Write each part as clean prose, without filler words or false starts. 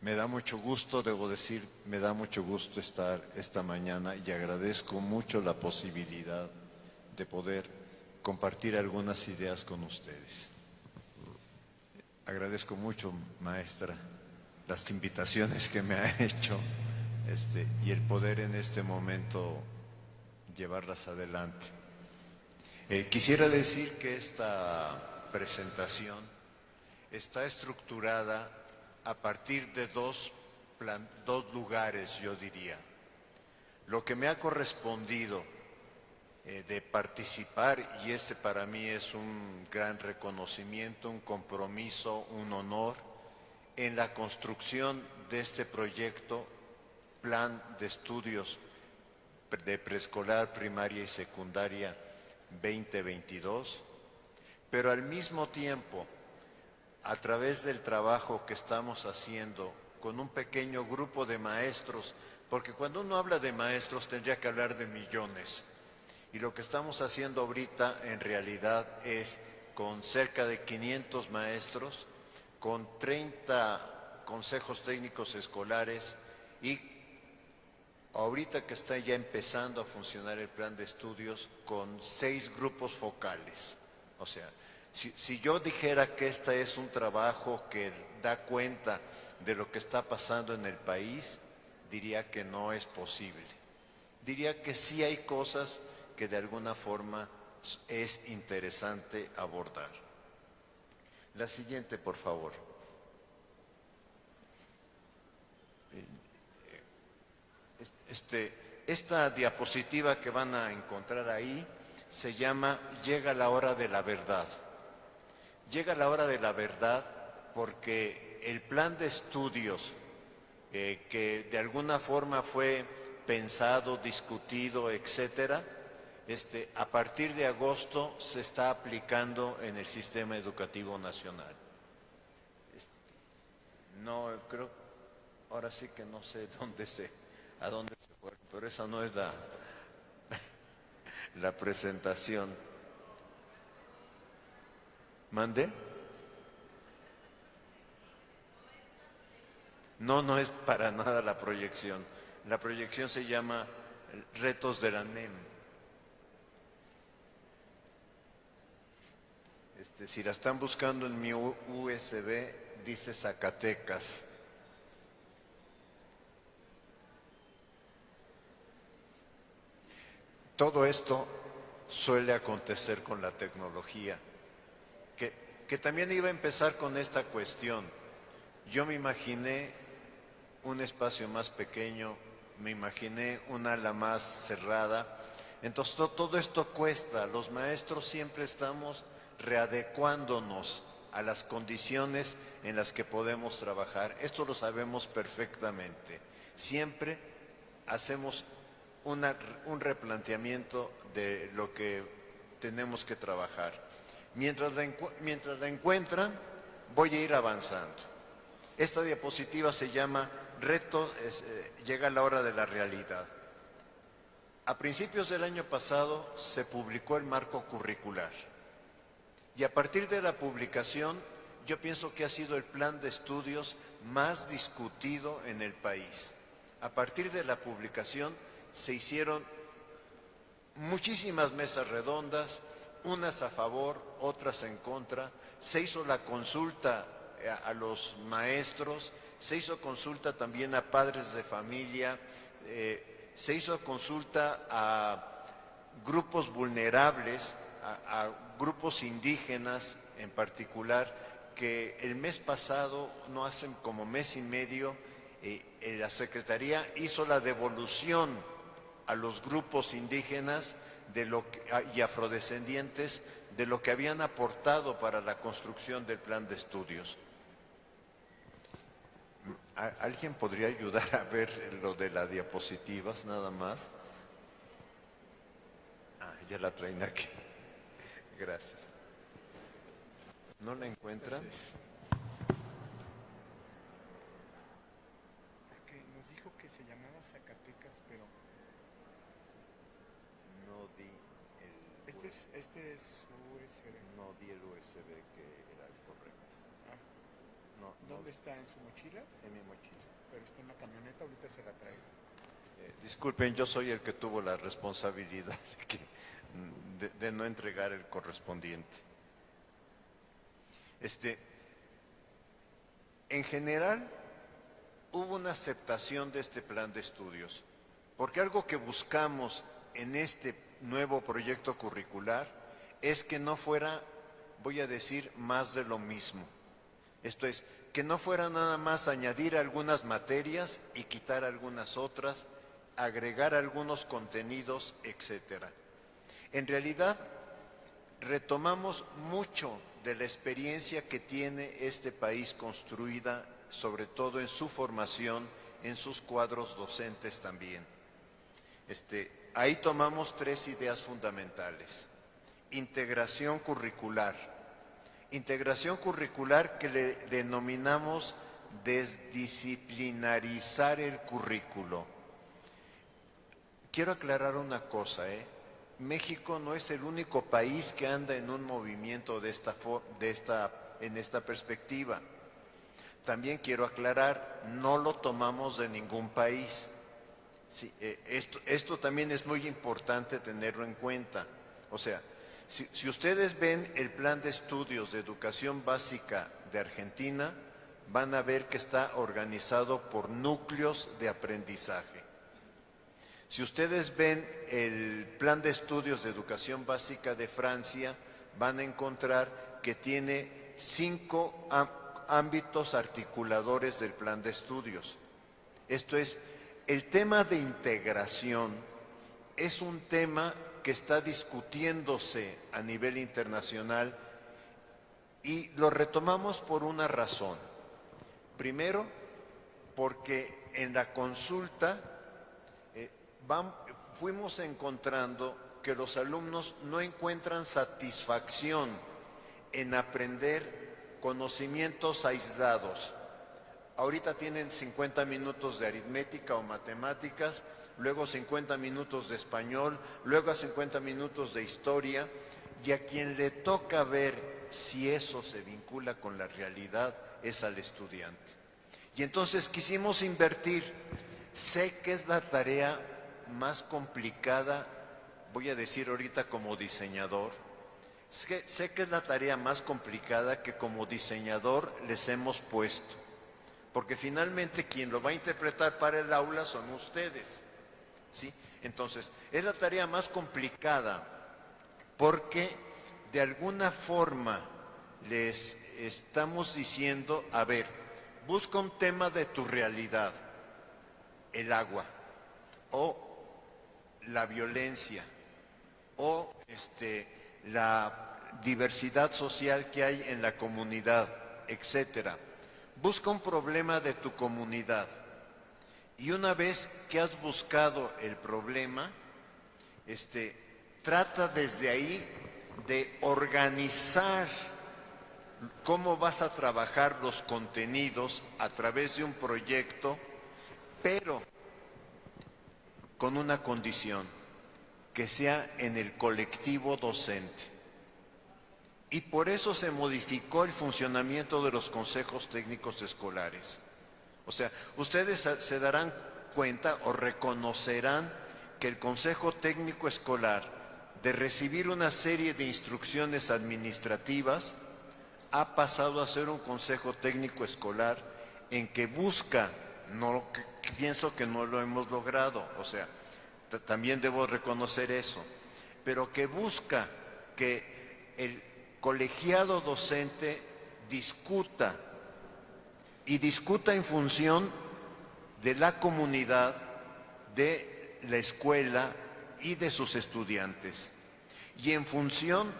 Me da mucho gusto, debo decir, me da mucho gusto estar esta mañana y agradezco mucho la posibilidad de poder compartir algunas ideas con ustedes. Agradezco mucho, maestra, las invitaciones que me ha hecho y el poder en este momento llevarlas adelante. Quisiera decir que esta presentación está estructurada a partir de dos lugares, yo diría. Lo que me ha correspondido de participar, y para mí es un gran reconocimiento, un compromiso, un honor, en la construcción de este proyecto, Plan de Estudios de Preescolar, Primaria y Secundaria 2022, pero al mismo tiempo, a través del trabajo que estamos haciendo con un pequeño grupo de maestros, porque cuando uno habla de maestros tendría que hablar de millones, y lo que estamos haciendo ahorita en realidad es con cerca de 500 maestros, con 30 consejos técnicos escolares y ahorita que está ya empezando a funcionar el plan de estudios con 6 grupos focales. O sea, si yo dijera que este es un trabajo que da cuenta de lo que está pasando en el país, diría que no es posible. Diría que sí hay cosas que de alguna forma es interesante abordar. La siguiente, por favor. Esta diapositiva que van a encontrar ahí se llama Llega la hora de la verdad. Llega la hora de la verdad porque el plan de estudios que de alguna forma fue pensado, discutido, etcétera, a partir de agosto se está aplicando en el sistema educativo nacional. No, creo, ahora sí que no sé a dónde se fue, pero esa no es la presentación. ¿Mande? No, no es para nada la proyección. La proyección se llama Retos de la NEM. Si la están buscando en mi USB, dice Zacatecas. Todo esto suele acontecer con la tecnología, que también iba a empezar con esta cuestión. Yo me imaginé un espacio más pequeño, me imaginé un ala más cerrada, entonces todo esto cuesta. Los maestros siempre estamos readecuándonos a las condiciones en las que podemos trabajar. Esto lo sabemos perfectamente. Siempre hacemos un replanteamiento de lo que tenemos que trabajar. Mientras la encuentran, voy a ir avanzando. Esta diapositiva se llama Llega la hora de la realidad. A principios del año pasado se publicó el marco curricular y a partir de la publicación yo pienso que ha sido el plan de estudios más discutido en el país. A partir de la publicación se hicieron muchísimas mesas redondas, unas a favor, otras en contra. Se hizo la consulta a los maestros, se hizo consulta también a padres de familia, se hizo consulta a grupos vulnerables, a grupos indígenas en particular, que el mes pasado, no hace como mes y medio, la Secretaría hizo la devolución a los grupos indígenas y afrodescendientes de lo que habían aportado para la construcción del plan de estudios. ¿Alguien podría ayudar a ver lo de las diapositivas nada más? Ya la traen aquí. Gracias. ¿No la encuentran? Nos dijo que se llamaba Zacatecas, pero no di este es USB. No di el USB que era el correcto. ¿Dónde está? ¿En su mochila? En mi mochila. pero está en la camioneta, ahorita se la traigo. Disculpen, yo soy el que tuvo la responsabilidad de no entregar el correspondiente. En general, hubo una aceptación de este plan de estudios, porque algo que buscamos en este nuevo proyecto curricular es que no fuera, voy a decir, más de lo mismo. Esto es, que no fuera nada más añadir algunas materias y quitar algunas otras, agregar algunos contenidos, etcétera. En realidad, retomamos mucho de la experiencia que tiene este país construida, sobre todo en su formación, en sus cuadros docentes también. Ahí tomamos tres ideas fundamentales. Integración curricular. Integración curricular que le denominamos desdisciplinarizar el currículo. Quiero aclarar una cosa, México no es el único país que anda en un movimiento en esta perspectiva. También quiero aclarar, no lo tomamos de ningún país. Sí, esto también es muy importante tenerlo en cuenta. O sea, si ustedes ven el plan de estudios de educación básica de Argentina, van a ver que está organizado por núcleos de aprendizaje. Si ustedes ven el plan de estudios de educación básica de Francia, van a encontrar que tiene 5 ámbitos articuladores del plan de estudios. Esto es, el tema de integración es un tema que está discutiéndose a nivel internacional y lo retomamos por una razón. Primero, porque en la consulta fuimos encontrando que los alumnos no encuentran satisfacción en aprender conocimientos aislados. Ahorita tienen 50 minutos de aritmética o matemáticas, luego 50 minutos de español, luego 50 minutos de historia, y a quien le toca ver si eso se vincula con la realidad es al estudiante. Y entonces quisimos invertir. Sé que es la tarea más complicada, voy a decir ahorita como diseñador, sé que es la tarea más complicada que como diseñador les hemos puesto, porque finalmente quien lo va a interpretar para el aula son ustedes, ¿sí? Entonces, es la tarea más complicada porque de alguna forma les estamos diciendo, a ver, busca un tema de tu realidad, el agua, o la violencia, o la diversidad social que hay en la comunidad, etcétera. Busca un problema de tu comunidad. Y una vez que has buscado el problema, trata desde ahí de organizar cómo vas a trabajar los contenidos a través de un proyecto, pero con una condición, que sea en el colectivo docente. Y por eso se modificó el funcionamiento de los consejos técnicos escolares. O sea, ustedes se darán cuenta o reconocerán que el Consejo Técnico Escolar, de recibir una serie de instrucciones administrativas, ha pasado a ser un Consejo Técnico Escolar en que busca, pienso que no lo hemos logrado, o sea, también debo reconocer eso, pero que busca que el colegiado docente discuta en función de la comunidad, de la escuela y de sus estudiantes, y en función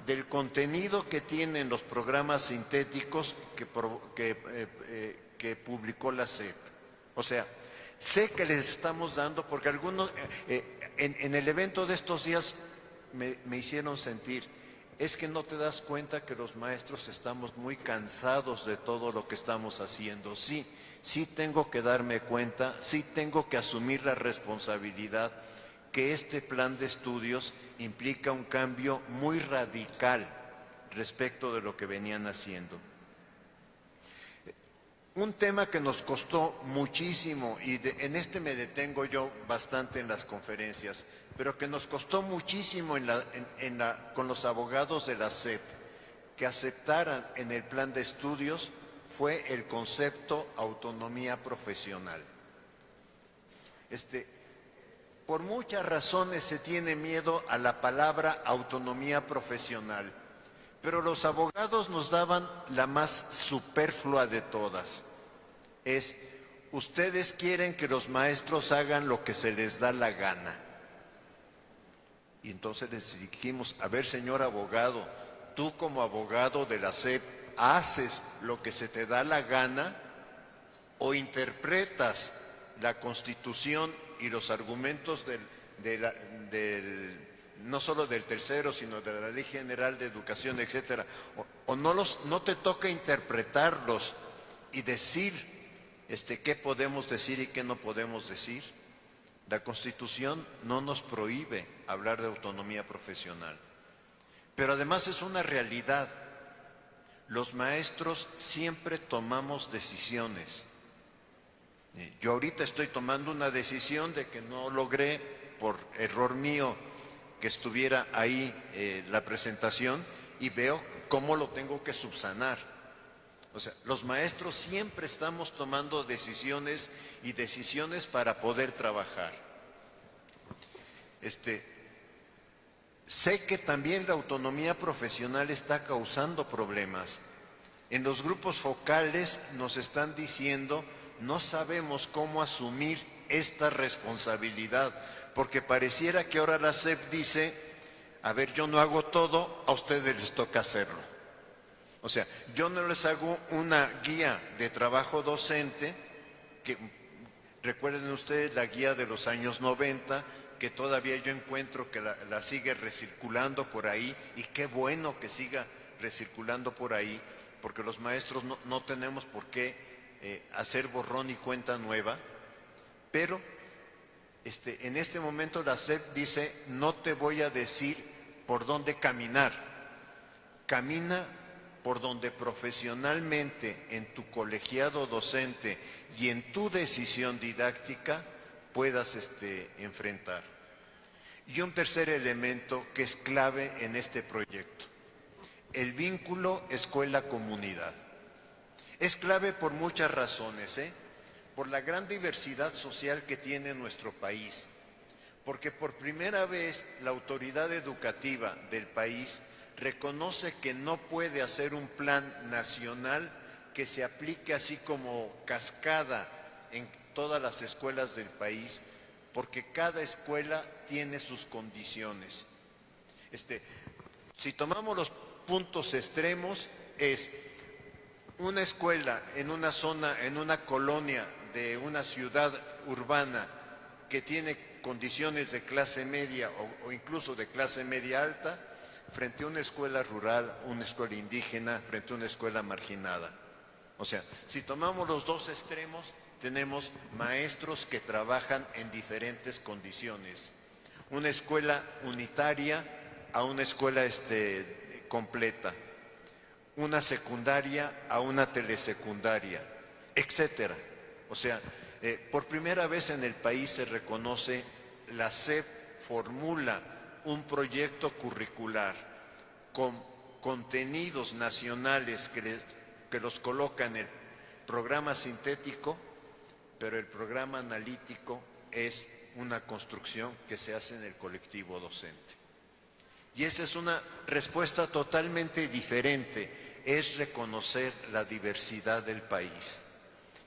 del contenido que tienen los programas sintéticos que publicó la SEP. O sea, sé que les estamos dando, porque algunos, en el evento de estos días me hicieron sentir, es que no te das cuenta que los maestros estamos muy cansados de todo lo que estamos haciendo. Sí, sí tengo que darme cuenta, sí tengo que asumir la responsabilidad que este plan de estudios implica un cambio muy radical respecto de lo que venían haciendo. Un tema que nos costó muchísimo, y en este me detengo yo bastante en las conferencias, pero que nos costó muchísimo con los abogados de la SEP, que aceptaran en el plan de estudios, fue el concepto autonomía profesional. Por muchas razones se tiene miedo a la palabra autonomía profesional, pero los abogados nos daban la más superflua de todas. Ustedes quieren que los maestros hagan lo que se les da la gana. Y entonces les dijimos, a ver, señor abogado, tú como abogado de la SEP, ¿haces lo que se te da la gana o interpretas la Constitución y los argumentos no solo del tercero, sino de la Ley General de Educación, etcétera? O no te toca interpretarlos y decir qué podemos decir y qué no podemos decir. La Constitución no nos prohíbe hablar de autonomía profesional. Pero además es una realidad. Los maestros siempre tomamos decisiones. Yo ahorita estoy tomando una decisión de que no logré, por error mío, que estuviera ahí la presentación, y veo cómo lo tengo que subsanar. O sea, los maestros siempre estamos tomando decisiones y decisiones para poder trabajar. Sé que también la autonomía profesional está causando problemas. En los grupos focales nos están diciendo, no sabemos cómo asumir esta responsabilidad, porque pareciera que ahora la SEP dice, a ver, yo no hago todo, a ustedes les toca hacerlo. O sea, yo no les hago una guía de trabajo docente, que recuerden ustedes la guía de los años 90, que todavía yo encuentro que la sigue recirculando por ahí, y qué bueno que siga recirculando por ahí, porque los maestros no tenemos por qué hacer borrón y cuenta nueva, pero en este momento la SEP dice, no te voy a decir por dónde caminar, camina por donde profesionalmente en tu colegiado docente y en tu decisión didáctica puedas enfrentar. Y un tercer elemento que es clave en este proyecto, el vínculo escuela-comunidad. Es clave por muchas razones, por la gran diversidad social que tiene nuestro país, porque por primera vez la autoridad educativa del país reconoce que no puede hacer un plan nacional que se aplique así como cascada en todas las escuelas del país, porque cada escuela tiene sus condiciones. Si tomamos los puntos extremos, es una escuela en una zona, en una colonia de una ciudad urbana que tiene condiciones de clase media o incluso de clase media alta, frente a una escuela rural, una escuela indígena, frente a una escuela marginada. O sea, si tomamos los dos extremos, tenemos maestros que trabajan en diferentes condiciones. Una escuela unitaria a una escuela completa. Una secundaria a una telesecundaria, etcétera. O sea, por primera vez en el país se reconoce, la SEP formula un proyecto curricular con contenidos nacionales que los coloca en el programa sintético, pero el programa analítico es una construcción que se hace en el colectivo docente. Y esa es una respuesta totalmente diferente, es reconocer la diversidad del país,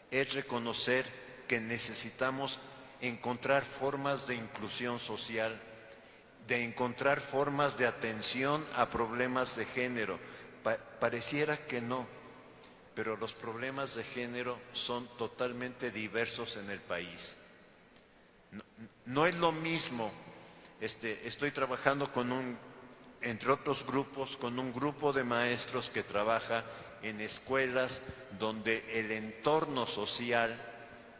es reconocer que necesitamos encontrar formas de inclusión social, de encontrar formas de atención a problemas de género. Pareciera que no, pero los problemas de género son totalmente diversos en el país. No es lo mismo, estoy trabajando entre otros grupos, con un grupo de maestros que trabaja en escuelas donde el entorno social,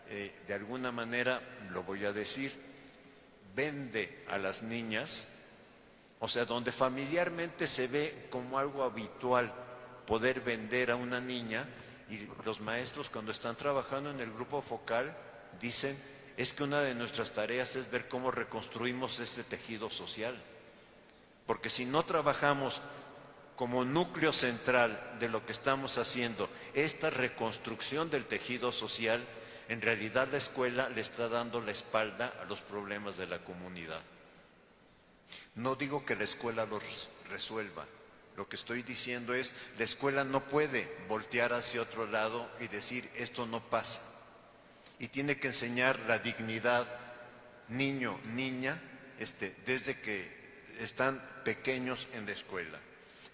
de alguna manera, lo voy a decir, vende a las niñas, o sea, donde familiarmente se ve como algo habitual poder vender a una niña, Y los maestros, cuando están trabajando en el grupo focal, dicen, es que una de nuestras tareas es ver cómo reconstruimos este tejido social. Porque si no trabajamos como núcleo central de lo que estamos haciendo, esta reconstrucción del tejido social, en realidad la escuela le está dando la espalda a los problemas de la comunidad. No digo que la escuela los resuelva. Lo que estoy diciendo es, la escuela no puede voltear hacia otro lado y decir, esto no pasa. Y tiene que enseñar la dignidad niño, niña, desde que están pequeños en la escuela.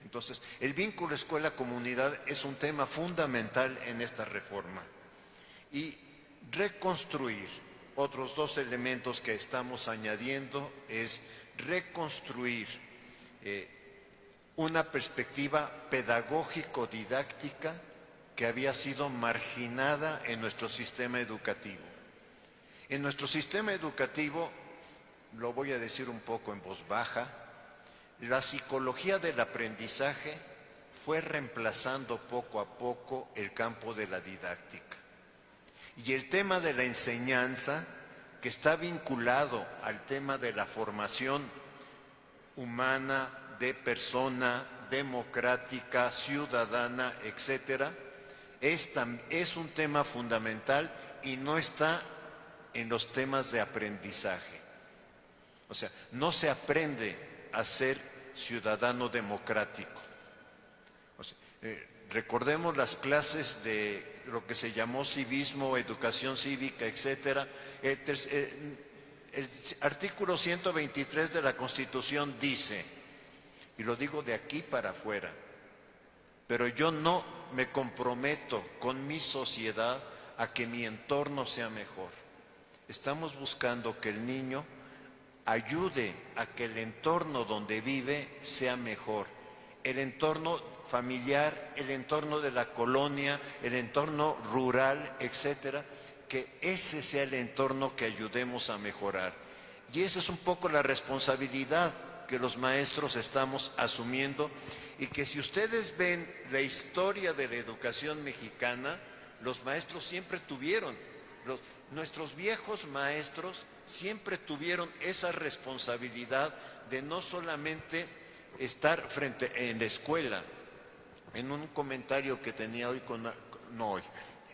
Entonces, el vínculo escuela-comunidad es un tema fundamental en esta reforma. Y reconstruir, otros dos elementos que estamos añadiendo, es reconstruir una perspectiva pedagógico-didáctica que había sido marginada en nuestro sistema educativo. En nuestro sistema educativo, lo voy a decir un poco en voz baja, la psicología del aprendizaje fue reemplazando poco a poco el campo de la didáctica. Y el tema de la enseñanza, que está vinculado al tema de la formación humana, de persona, democrática, ciudadana, etcétera, es un tema fundamental y no está en los temas de aprendizaje. O sea, no se aprende a ser ciudadano democrático. O sea, recordemos las clases de lo que se llamó civismo, educación cívica, etcétera. El artículo 123 de la Constitución dice, y lo digo de aquí para afuera, pero yo no me comprometo con mi sociedad a que mi entorno sea mejor. Estamos buscando que el niño ayude a que el entorno donde vive sea mejor. El entorno familiar, el entorno de la colonia, el entorno rural, etcétera, que ese sea el entorno que ayudemos a mejorar. Y esa es un poco la responsabilidad que los maestros estamos asumiendo y que si ustedes ven la historia de la educación mexicana, los maestros siempre tuvieron, nuestros viejos maestros siempre tuvieron esa responsabilidad de no solamente estar en la escuela. En un comentario que tenía hoy,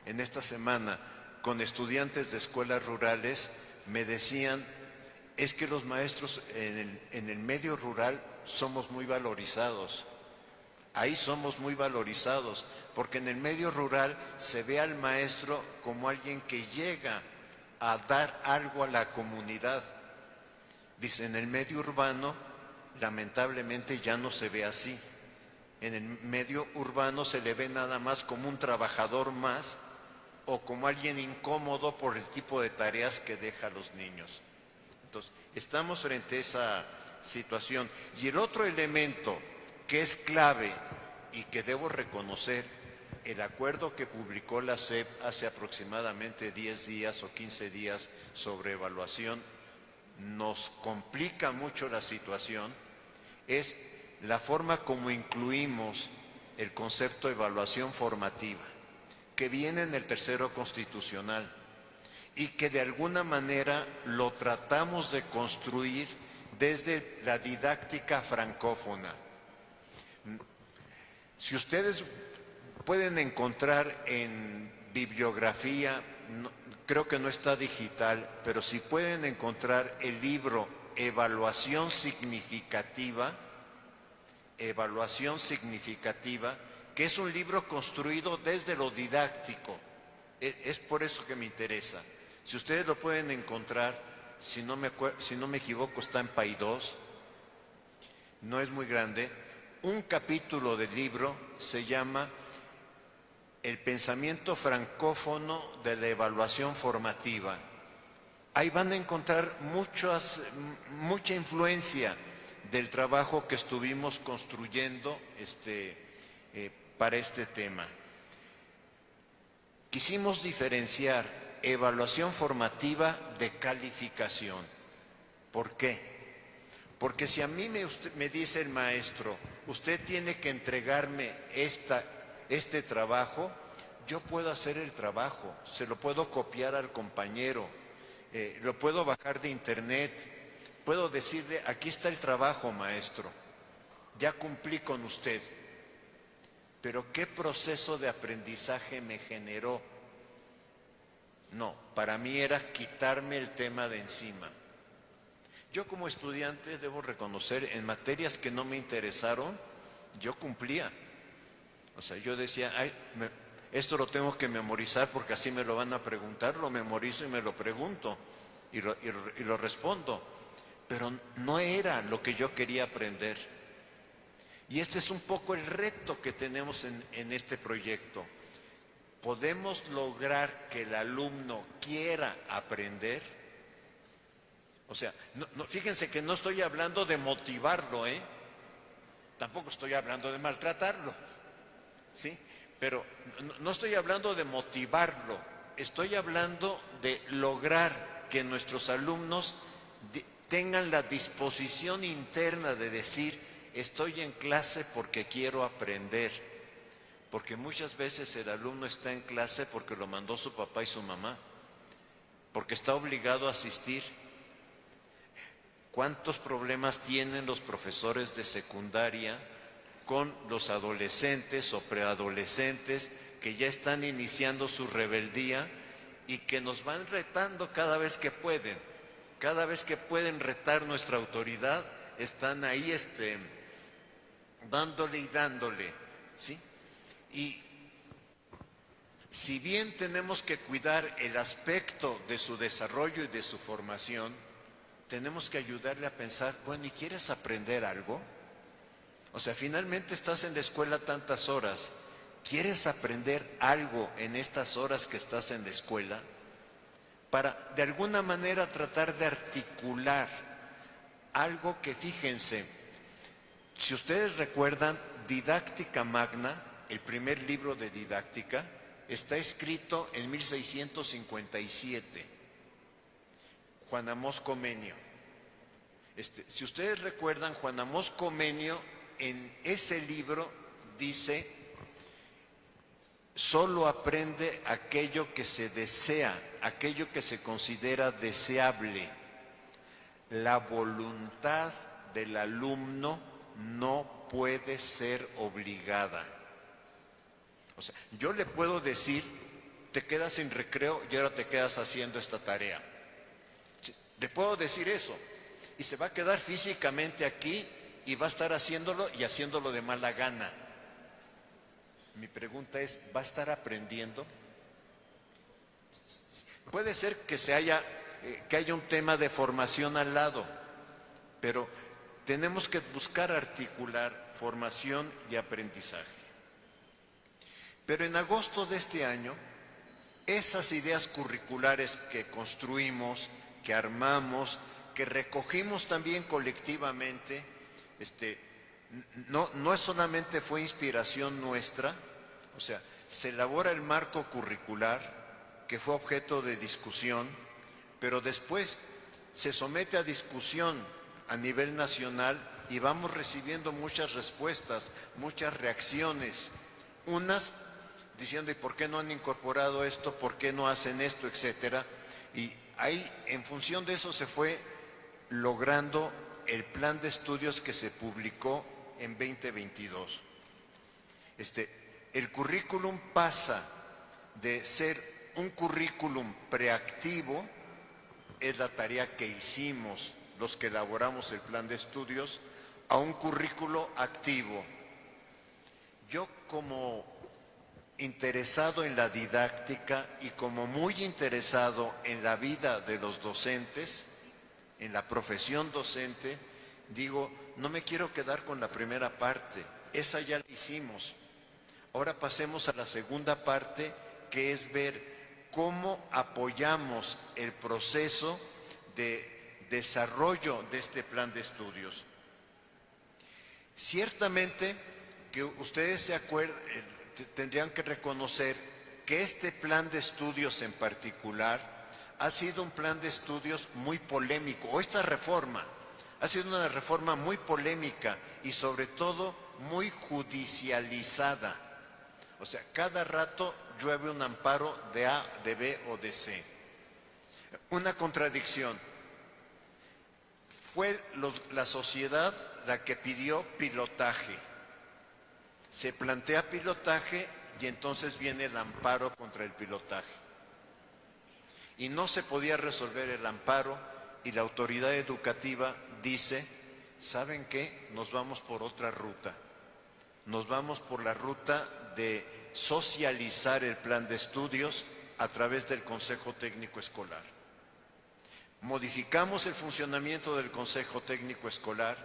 en esta semana, con estudiantes de escuelas rurales, me decían, es que los maestros en el medio rural somos muy valorizados. Ahí somos muy valorizados, porque en el medio rural se ve al maestro como alguien que llega a dar algo a la comunidad. Dice, en el medio urbano, lamentablemente ya no se ve así. En el medio urbano se le ve nada más como un trabajador más o como alguien incómodo por el tipo de tareas que deja a los niños. Entonces, estamos frente a esa situación. Y el otro elemento que es clave y que debo reconocer, el acuerdo que publicó la SEP hace aproximadamente 10 días o 15 días sobre evaluación, nos complica mucho la situación, es la forma como incluimos el concepto de evaluación formativa, que viene en el tercero constitucional y que de alguna manera lo tratamos de construir desde la didáctica francófona. Si ustedes pueden encontrar en bibliografía, creo que no está digital, pero si pueden encontrar el libro Evaluación Significativa, que es un libro construido desde lo didáctico. Es por eso que me interesa. Si ustedes lo pueden encontrar, si no me equivoco, está en Paidós, no es muy grande. Un capítulo del libro se llama El pensamiento francófono de la evaluación formativa. Ahí van a encontrar mucha influencia del trabajo que estuvimos construyendo para este tema. Quisimos diferenciar evaluación formativa de calificación. ¿Por qué? Porque si a mí me dice el maestro, usted tiene que entregarme este trabajo, yo puedo hacer el trabajo, se lo puedo copiar al compañero, lo puedo bajar de internet, puedo decirle, aquí está el trabajo, maestro, ya cumplí con usted. Pero ¿qué proceso de aprendizaje me generó? No, para mí era quitarme el tema de encima. Yo como estudiante debo reconocer, en materias que no me interesaron, yo cumplía. O sea, yo decía, esto lo tengo que memorizar porque así me lo van a preguntar, lo memorizo y me lo pregunto y lo respondo. Pero no era lo que yo quería aprender. Y este es un poco el reto que tenemos en este proyecto. ¿Podemos lograr que el alumno quiera aprender? O sea, fíjense que no estoy hablando de motivarlo, tampoco estoy hablando de maltratarlo, ¿sí? Pero no estoy hablando de motivarlo, estoy hablando de lograr que nuestros alumnos tengan la disposición interna de decir, estoy en clase porque quiero aprender. Porque muchas veces el alumno está en clase porque lo mandó su papá y su mamá, porque está obligado a asistir. ¿Cuántos problemas tienen los profesores de secundaria con los adolescentes o preadolescentes que ya están iniciando su rebeldía y que nos van retando cada vez que pueden? Cada vez que pueden retar nuestra autoridad, están ahí dándole y dándole, ¿sí? Y si bien tenemos que cuidar el aspecto de su desarrollo y de su formación, tenemos que ayudarle a pensar, bueno, ¿y quieres aprender algo? O sea, finalmente estás en la escuela tantas horas, ¿quieres aprender algo en estas horas que estás en la escuela? Para, de alguna manera, tratar de articular algo que, fíjense, si ustedes recuerdan, Didáctica Magna, el primer libro de didáctica, está escrito en 1657, Juan Amós Comenio. Si ustedes recuerdan, Juan Amós Comenio en ese libro dice, solo aprende aquello que se desea, aquello que se considera deseable. La voluntad del alumno no puede ser obligada. O sea, yo le puedo decir, te quedas sin recreo y ahora te quedas haciendo esta tarea. Le puedo decir eso. Y se va a quedar físicamente aquí y va a estar haciéndolo y haciéndolo de mala gana. Mi pregunta es, ¿va a estar aprendiendo? Puede ser que haya un tema de formación al lado, pero tenemos que buscar articular formación y aprendizaje. Pero en agosto de este año, esas ideas curriculares que construimos, que armamos, que recogimos también colectivamente, no solamente fue inspiración nuestra, o sea, se elabora el marco curricular que fue objeto de discusión, pero después se somete a discusión a nivel nacional y vamos recibiendo muchas respuestas, muchas reacciones, unas diciendo, ¿y por qué no han incorporado esto? ¿Por qué no hacen esto? Etcétera. Y ahí, en función de eso, se fue logrando el plan de estudios que se publicó en 2022. El currículum pasa de ser un currículum preactivo, es la tarea que hicimos los que elaboramos el plan de estudios, a un currículo activo. Yo, como interesado en la didáctica y como muy interesado en la vida de los docentes, en la profesión docente, digo, no me quiero quedar con la primera parte, esa ya la hicimos. Ahora pasemos a la segunda parte, que es ver cómo apoyamos el proceso de desarrollo de este plan de estudios. Ciertamente que ustedes se acuerdan, tendrían que reconocer que este plan de estudios en particular ha sido un plan de estudios muy polémico, o esta reforma ha sido una reforma muy polémica y sobre todo muy judicializada. O sea, cada rato llueve un amparo de A, de B o de C. Una contradicción. Fue la sociedad la que pidió pilotaje. Se plantea pilotaje y entonces viene el amparo contra el pilotaje. Y no se podía resolver el amparo y la autoridad educativa dice, ¿saben qué? Nos vamos por otra ruta. Nos vamos por la ruta de socializar el plan de estudios a través del Consejo Técnico Escolar. Modificamos el funcionamiento del Consejo Técnico Escolar.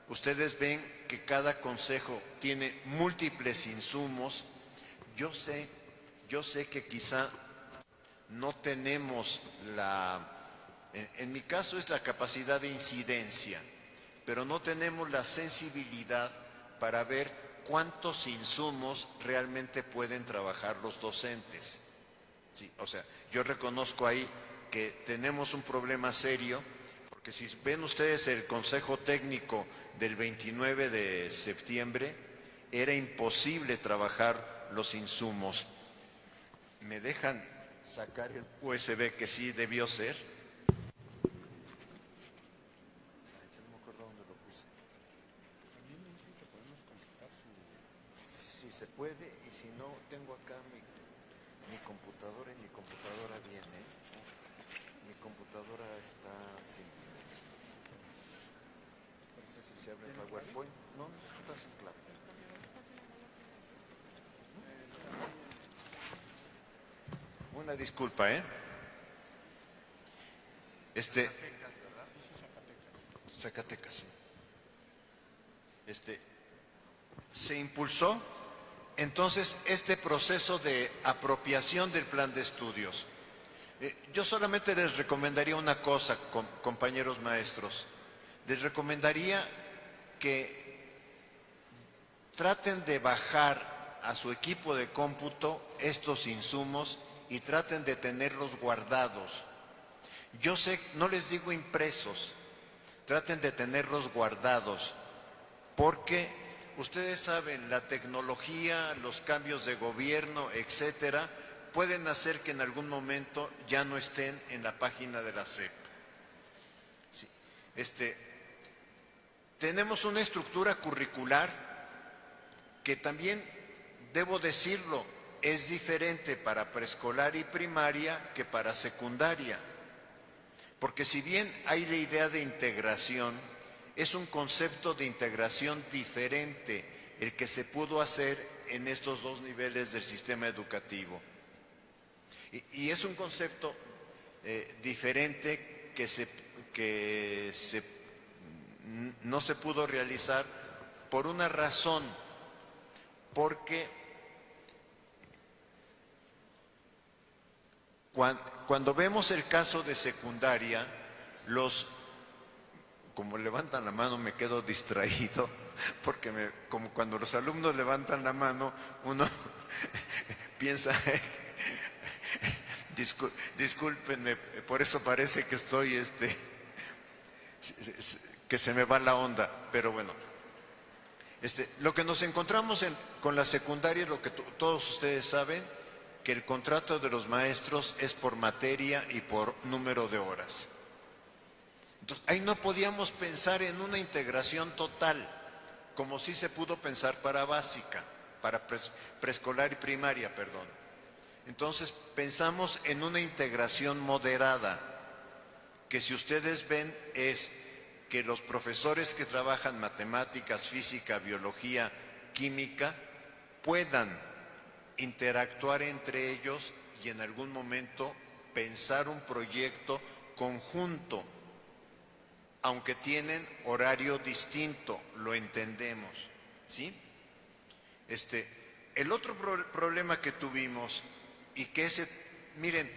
Ustedes ven que cada consejo tiene múltiples insumos. Yo sé que quizá no tenemos en mi caso es la capacidad de incidencia, pero no tenemos la sensibilidad para ver cuántos insumos realmente pueden trabajar los docentes. Sí, o sea, yo reconozco ahí que tenemos un problema serio, porque si ven ustedes el Consejo Técnico del 29 de septiembre, era imposible trabajar los insumos. ¿Me dejan sacar el USB que sí debió ser? Ya no me acuerdo dónde lo puse. También me dicen que podemos conectar su... Si se puede, y si no, tengo acá mi computadora y mi computadora viene. Mi computadora está así. No sé si se abre el PowerPoint. No, está sin clave. Una disculpa, ¿eh? Zacatecas, ¿verdad? Dice Zacatecas. Zacatecas, sí. Se impulsó entonces este proceso de apropiación del plan de estudios. Yo solamente les recomendaría una cosa, compañeros maestros. Les recomendaría que traten de bajar a su equipo de cómputo estos insumos y traten de tenerlos guardados. Yo sé, no les digo impresos, traten de tenerlos guardados, porque ustedes saben, la tecnología, los cambios de gobierno, etcétera, pueden hacer que en algún momento ya no estén en la página de la SEP. Sí. Tenemos una estructura curricular que también, debo decirlo, es diferente para preescolar y primaria que para secundaria. Porque si bien hay la idea de integración, es un concepto de integración diferente el que se pudo hacer en estos dos niveles del sistema educativo. Y es un concepto diferente que no se pudo realizar por una razón, porque cuando vemos el caso de secundaria, como levantan la mano me quedo distraído, porque como cuando los alumnos levantan la mano, uno piensa, discúlpenme, por eso parece que estoy, que se me va la onda, pero bueno. Lo que nos encontramos con la secundaria es lo que todos ustedes saben, que el contrato de los maestros es por materia y por número de horas. Entonces, ahí no podíamos pensar en una integración total, como sí se pudo pensar para básica, para preescolar y primaria, perdón. Entonces, pensamos en una integración moderada, que si ustedes ven es que los profesores que trabajan matemáticas, física, biología, química, puedan interactuar entre ellos y en algún momento pensar un proyecto conjunto, aunque tienen horario distinto, lo entendemos, ¿sí? El otro problema que tuvimos y que miren,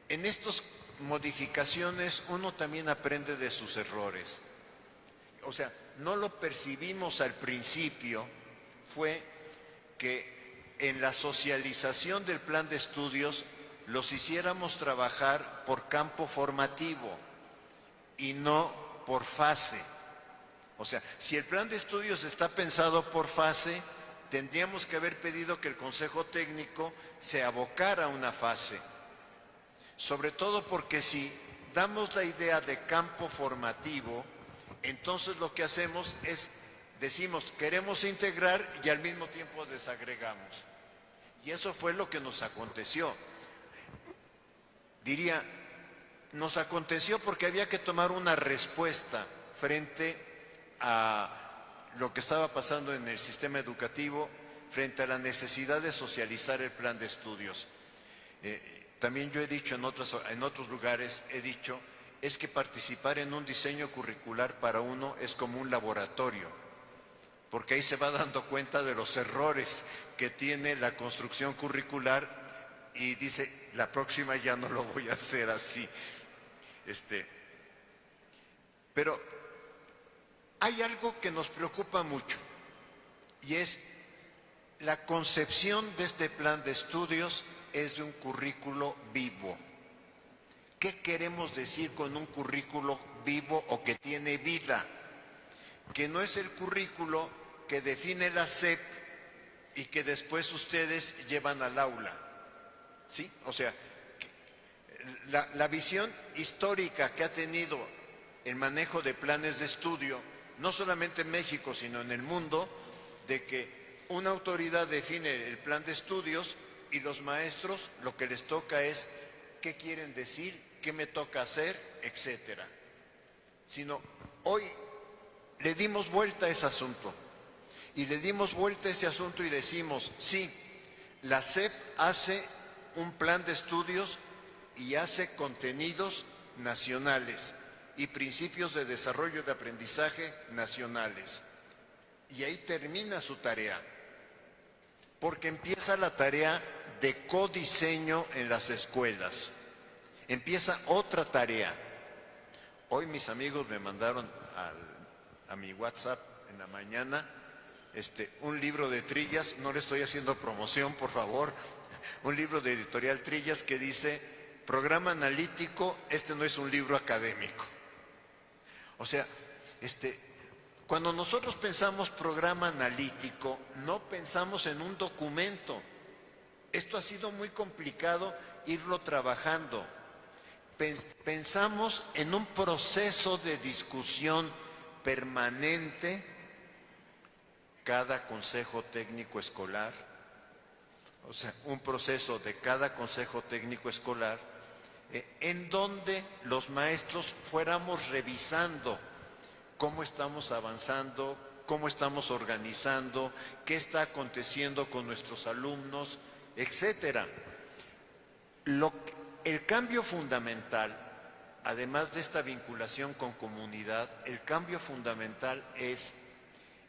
en estas modificaciones uno también aprende de sus errores. O sea, no lo percibimos al principio, fue que en la socialización del plan de estudios los hiciéramos trabajar por campo formativo y no por fase. O sea, si el plan de estudios está pensado por fase, tendríamos que haber pedido que el Consejo Técnico se abocara a una fase, sobre todo porque si damos la idea de campo formativo, entonces lo que hacemos es, decimos, queremos integrar y al mismo tiempo desagregamos. Y eso fue lo que nos aconteció. Diría, nos aconteció porque había que tomar una respuesta frente a lo que estaba pasando en el sistema educativo, frente a la necesidad de socializar el plan de estudios. También yo he dicho en otros lugares, es que participar en un diseño curricular para uno es como un laboratorio, porque ahí se va dando cuenta de los errores que tiene la construcción curricular y dice, la próxima ya no lo voy a hacer así. Pero hay algo que nos preocupa mucho y es la concepción de este plan de estudios es de un currículo vivo. ¿Qué queremos decir con un currículo vivo o que tiene vida? Que no es el currículo que define la SEP y que después ustedes llevan al aula. ¿Sí? O sea, la visión histórica que ha tenido el manejo de planes de estudio, no solamente en México, sino en el mundo, de que una autoridad define el plan de estudios y los maestros lo que les toca es qué quieren decir, qué me toca hacer, etcétera. Sino hoy le dimos vuelta a ese asunto y le dimos vuelta a ese asunto y decimos, sí, la SEP hace un plan de estudios y hace contenidos nacionales y principios de desarrollo de aprendizaje nacionales. Y ahí termina su tarea, porque empieza la tarea de codiseño en las escuelas. Empieza otra tarea. Hoy mis amigos me mandaron a mi WhatsApp en la mañana un libro de Trillas, no le estoy haciendo promoción, por favor, un libro de Editorial Trillas que dice, programa analítico, no es un libro académico. O sea, cuando nosotros pensamos programa analítico, no pensamos en un documento. Esto ha sido muy complicado irlo trabajando. Pensamos en un proceso de discusión permanente, cada consejo técnico escolar, o sea, un proceso de cada consejo técnico escolar, en donde los maestros fuéramos revisando cómo estamos avanzando, cómo estamos organizando, qué está aconteciendo con nuestros alumnos, etcétera. El cambio fundamental, además de esta vinculación con comunidad, el cambio fundamental es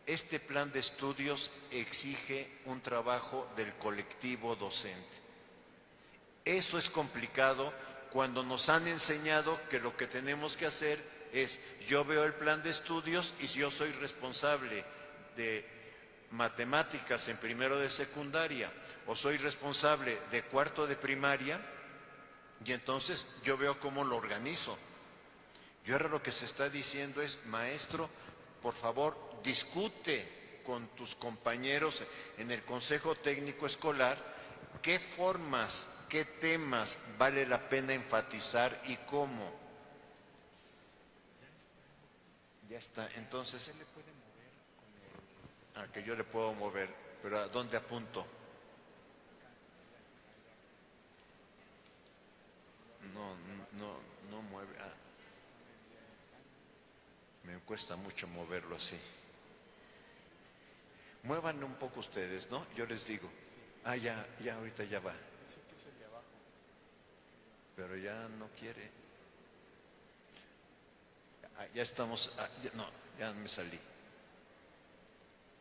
este plan de estudios exige un trabajo del colectivo docente. Eso es complicado cuando nos han enseñado que lo que tenemos que hacer es, yo veo el plan de estudios y yo soy responsable de matemáticas en primero de secundaria o soy responsable de cuarto de primaria y entonces yo veo cómo lo organizo. Y ahora lo que se está diciendo es, maestro, por favor, discute con tus compañeros en el Consejo Técnico Escolar qué formas, qué temas vale la pena enfatizar y cómo. Ya está, entonces... ¿Se le puede mover con el... que yo le puedo mover, pero ¿a dónde apunto? No mueve. Me cuesta mucho moverlo así. Muévanlo un poco ustedes, ¿no? Yo les digo. Ya, ahorita ya va. Dice que es el de abajo. Pero ya no quiere. Ya estamos. No, ya me salí.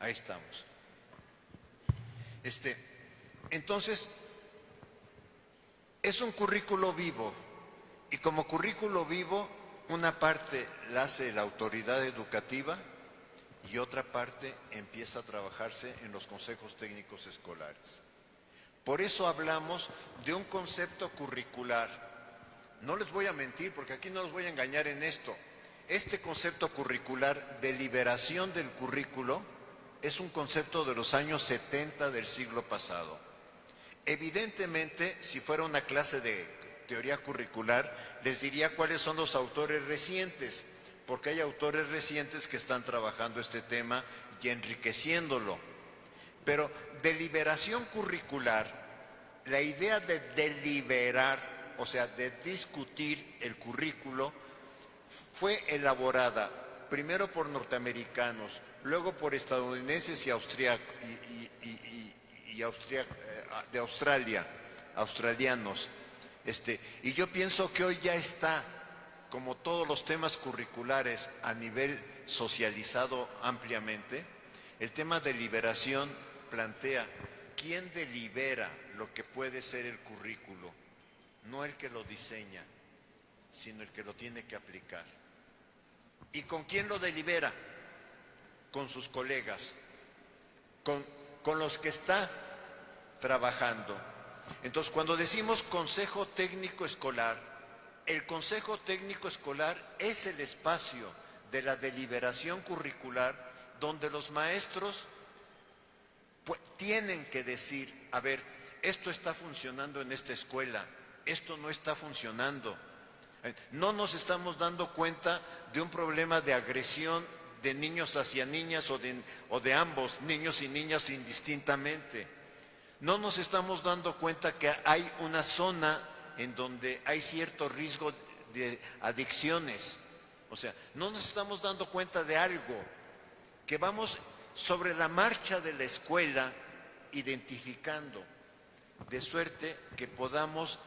Ahí estamos. Entonces, es un currículo vivo. Y como currículo vivo, una parte la hace la autoridad educativa y otra parte empieza a trabajarse en los consejos técnicos escolares. Por eso hablamos de un concepto curricular. No les voy a mentir, porque aquí no los voy a engañar en esto. Este concepto curricular de liberación del currículo es un concepto de los años 70 del siglo pasado. Evidentemente, si fuera una clase de teoría curricular, les diría cuáles son los autores recientes, porque hay autores recientes que están trabajando este tema y enriqueciéndolo. Pero deliberación curricular, la idea de deliberar, o sea, de discutir el currículo, fue elaborada primero por norteamericanos, luego por estadounidenses y de Australia, australianos. Y yo pienso que hoy ya está, como todos los temas curriculares a nivel socializado ampliamente, el tema de liberación plantea quién delibera lo que puede ser el currículo, no el que lo diseña, sino el que lo tiene que aplicar. ¿Y con quién lo delibera? Con sus colegas, con los que está trabajando. Entonces, cuando decimos Consejo Técnico Escolar, el Consejo Técnico Escolar es el espacio de la deliberación curricular donde los maestros tienen que decir, a ver, esto está funcionando en esta escuela, esto no está funcionando. No nos estamos dando cuenta de un problema de agresión de niños hacia niñas o de ambos, niños y niñas indistintamente. No nos estamos dando cuenta que hay una zona en donde hay cierto riesgo de adicciones. O sea, no nos estamos dando cuenta de algo, que vamos sobre la marcha de la escuela identificando, de suerte que podamos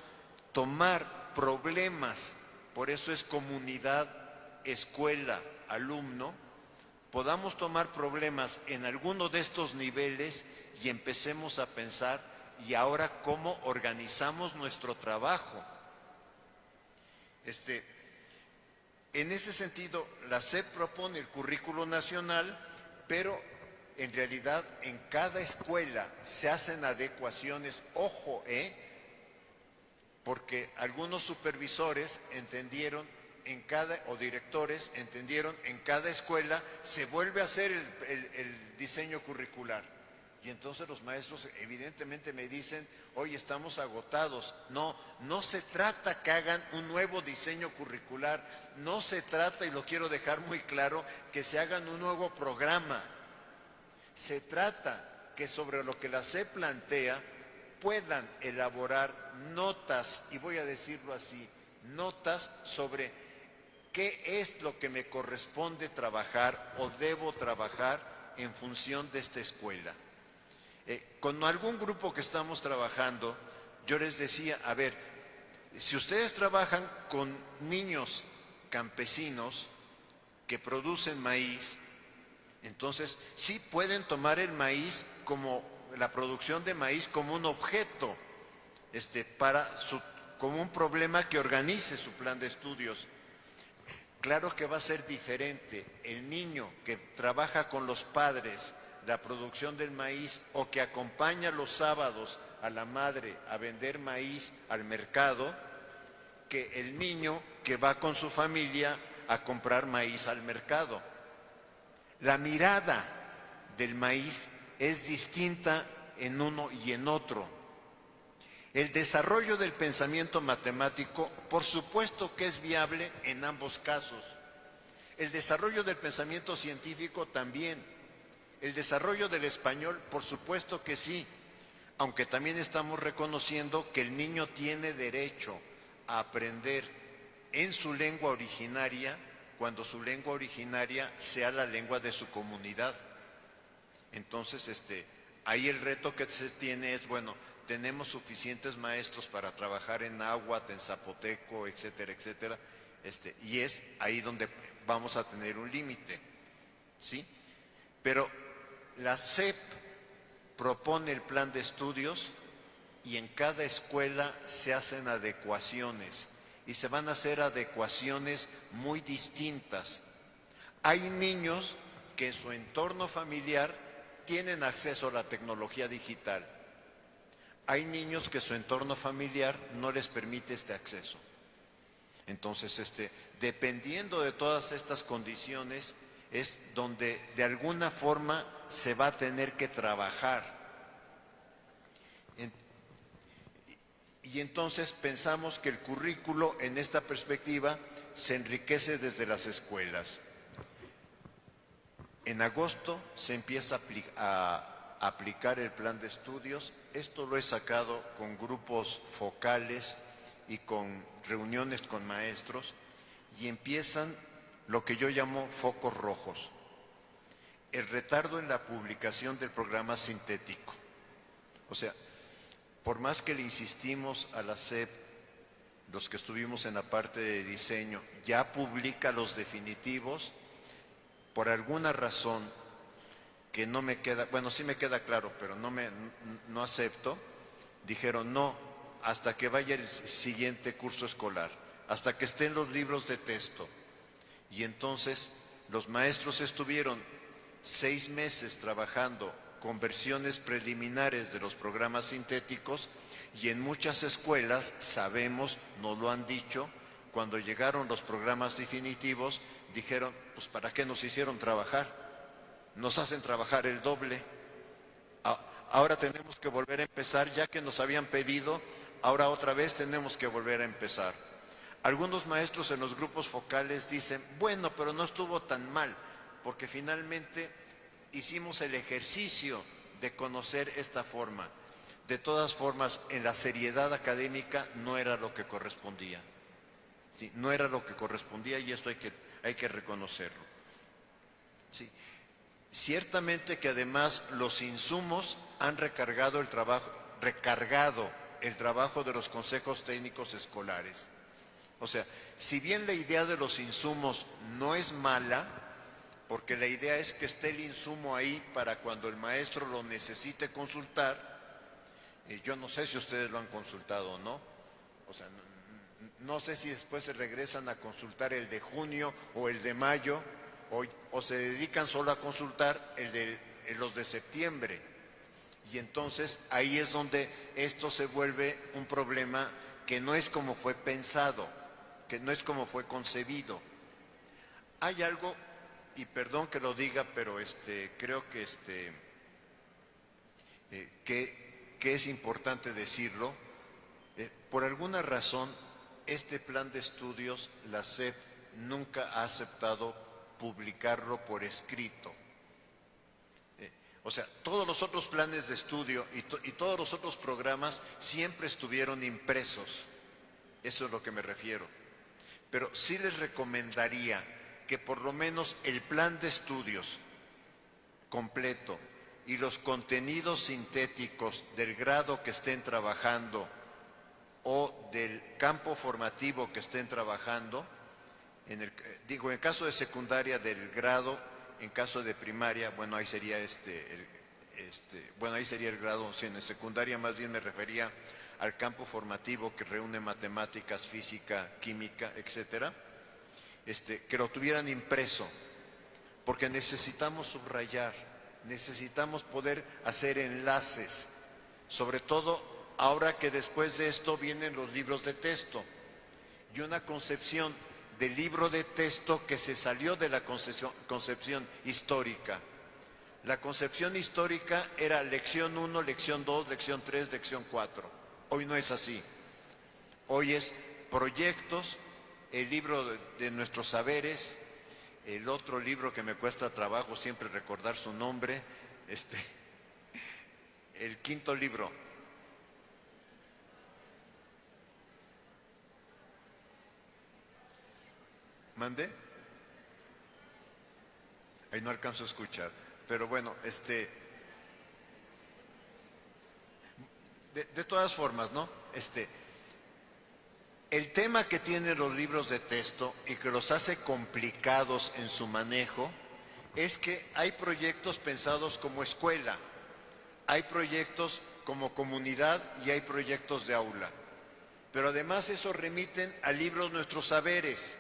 tomar problemas, por eso es comunidad, escuela, alumno, podamos tomar problemas en alguno de estos niveles y empecemos a pensar, ¿y ahora cómo organizamos nuestro trabajo? En ese sentido, la SEP propone el currículo nacional, pero en realidad en cada escuela se hacen adecuaciones, ojo, porque algunos supervisores entendieron o directores entendieron en cada escuela se vuelve a hacer el diseño curricular. Y entonces los maestros evidentemente me dicen, hoy estamos agotados. No se trata que hagan un nuevo diseño curricular, no se trata, y lo quiero dejar muy claro, que se hagan un nuevo programa. Se trata que sobre lo que la SEP plantea puedan elaborar notas, y voy a decirlo así, notas sobre qué es lo que me corresponde trabajar o debo trabajar en función de esta escuela. Con algún grupo que estamos trabajando, yo les decía, a ver, si ustedes trabajan con niños campesinos que producen maíz, entonces sí pueden tomar el maíz como la producción de maíz como un objeto, como un problema que organice su plan de estudios. Claro que va a ser diferente el niño que trabaja con los padres la producción del maíz o que acompaña los sábados a la madre a vender maíz al mercado, que el niño que va con su familia a comprar maíz al mercado. La mirada del maíz es distinta en uno y en otro. El desarrollo del pensamiento matemático, por supuesto que es viable en ambos casos. El desarrollo del pensamiento científico también. El desarrollo del español, por supuesto que sí, aunque también estamos reconociendo que el niño tiene derecho a aprender en su lengua originaria, cuando su lengua originaria sea la lengua de su comunidad. Entonces, ahí el reto que se tiene es, bueno, tenemos suficientes maestros para trabajar en náhuatl, en zapoteco, etcétera, etcétera, y es ahí donde vamos a tener un límite, ¿sí? Pero la SEP propone el plan de estudios y en cada escuela se hacen adecuaciones y se van a hacer adecuaciones muy distintas. Hay niños que en su entorno familiar tienen acceso a la tecnología digital. Hay niños que su entorno familiar no les permite este acceso. Entonces, dependiendo de todas estas condiciones, es donde de alguna forma se va a tener que trabajar. Y entonces pensamos que el currículo en esta perspectiva se enriquece desde las escuelas. En agosto se empieza a aplicar el plan de estudios. Esto lo he sacado con grupos focales y con reuniones con maestros, y empiezan lo que yo llamo focos rojos. El retardo en la publicación del programa sintético. O sea, por más que le insistimos a la SEP, los que estuvimos en la parte de diseño, ya publica los definitivos, por alguna razón que no me queda, bueno, sí me queda claro, pero no acepto, dijeron no, hasta que vaya el siguiente curso escolar, hasta que estén los libros de texto. Y entonces los maestros estuvieron 6 meses trabajando con versiones preliminares de los programas sintéticos, y en muchas escuelas, sabemos, nos lo han dicho, cuando llegaron los programas definitivos, dijeron, pues ¿para qué nos hicieron trabajar? Nos hacen trabajar el doble. Ahora tenemos que volver a empezar, ya que nos habían pedido, ahora otra vez tenemos que volver a empezar. Algunos maestros en los grupos focales dicen, bueno, pero no estuvo tan mal, porque finalmente hicimos el ejercicio de conocer esta forma. De todas formas, en la seriedad académica no era lo que correspondía. Sí, no era lo que correspondía, y esto hay que reconocerlo. Sí. Ciertamente que además los insumos han recargado el trabajo de los consejos técnicos escolares. O sea, si bien la idea de los insumos no es mala, porque la idea es que esté el insumo ahí para cuando el maestro lo necesite consultar, yo no sé si ustedes lo han consultado o no, o sea, no sé si después se regresan a consultar el de junio o el de mayo, o se dedican solo a consultar los de septiembre. Y entonces ahí es donde esto se vuelve un problema que no es como fue pensado, que no es como fue concebido. Hay algo, y perdón que lo diga, pero creo que es importante decirlo. Por alguna razón, este plan de estudios, la SEP nunca ha aceptado publicarlo por escrito. O sea, todos los otros planes de estudio y todos los otros programas siempre estuvieron impresos. Eso es a lo que me refiero. Pero sí les recomendaría que por lo menos el plan de estudios completo y los contenidos sintéticos del grado que estén trabajando o del campo formativo que estén trabajando, en el caso de secundaria del grado, en caso de primaria, bueno, ahí sería ahí sería el grado, sí, en secundaria más bien me refería al campo formativo que reúne matemáticas, física, química, etcétera, que lo tuvieran impreso, porque necesitamos subrayar, necesitamos poder hacer enlaces, sobre todo ahora que después de esto vienen los libros de texto, y una concepción del libro de texto que se salió de la concepción histórica. La concepción histórica era lección 1, lección 2, lección 3, lección 4. Hoy no es así. Hoy es proyectos, el libro de nuestros saberes, el otro libro que me cuesta trabajo siempre recordar su nombre, el quinto libro. ¿Mande? Ahí no alcanzo a escuchar. Pero bueno, de todas formas, ¿no? El tema que tienen los libros de texto y que los hace complicados en su manejo es que hay proyectos pensados como escuela, hay proyectos como comunidad y hay proyectos de aula. Pero además eso remiten a libros Nuestros Saberes.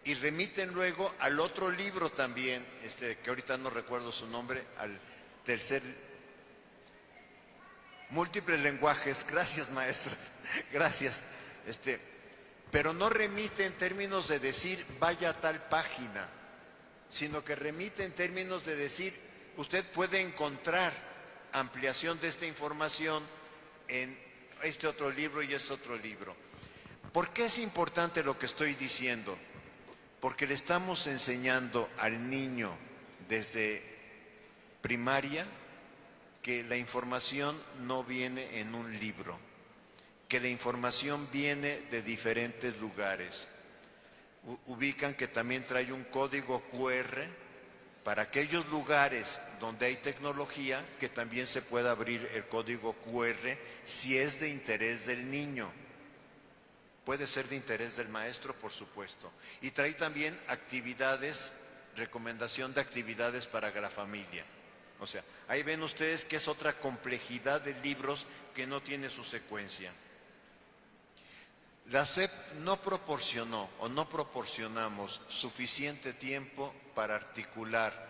Y remiten luego al otro libro también, que ahorita no recuerdo su nombre, al tercer, Múltiples lenguajes, gracias maestras, gracias. Pero no remite en términos de decir vaya a tal página, sino que remite en términos de decir usted puede encontrar ampliación de esta información en este otro libro y este otro libro. ¿Por qué es importante lo que estoy diciendo? Porque le estamos enseñando al niño desde primaria que la información no viene en un libro, que la información viene de diferentes lugares. Ubican que también trae un código QR para aquellos lugares donde hay tecnología, que también se pueda abrir el código QR si es de interés del niño. Puede ser de interés del maestro, por supuesto. Y trae también actividades, recomendación de actividades para la familia. O sea, ahí ven ustedes que es otra complejidad de libros que no tiene su secuencia. La SEP no proporcionó o no proporcionamos suficiente tiempo para articular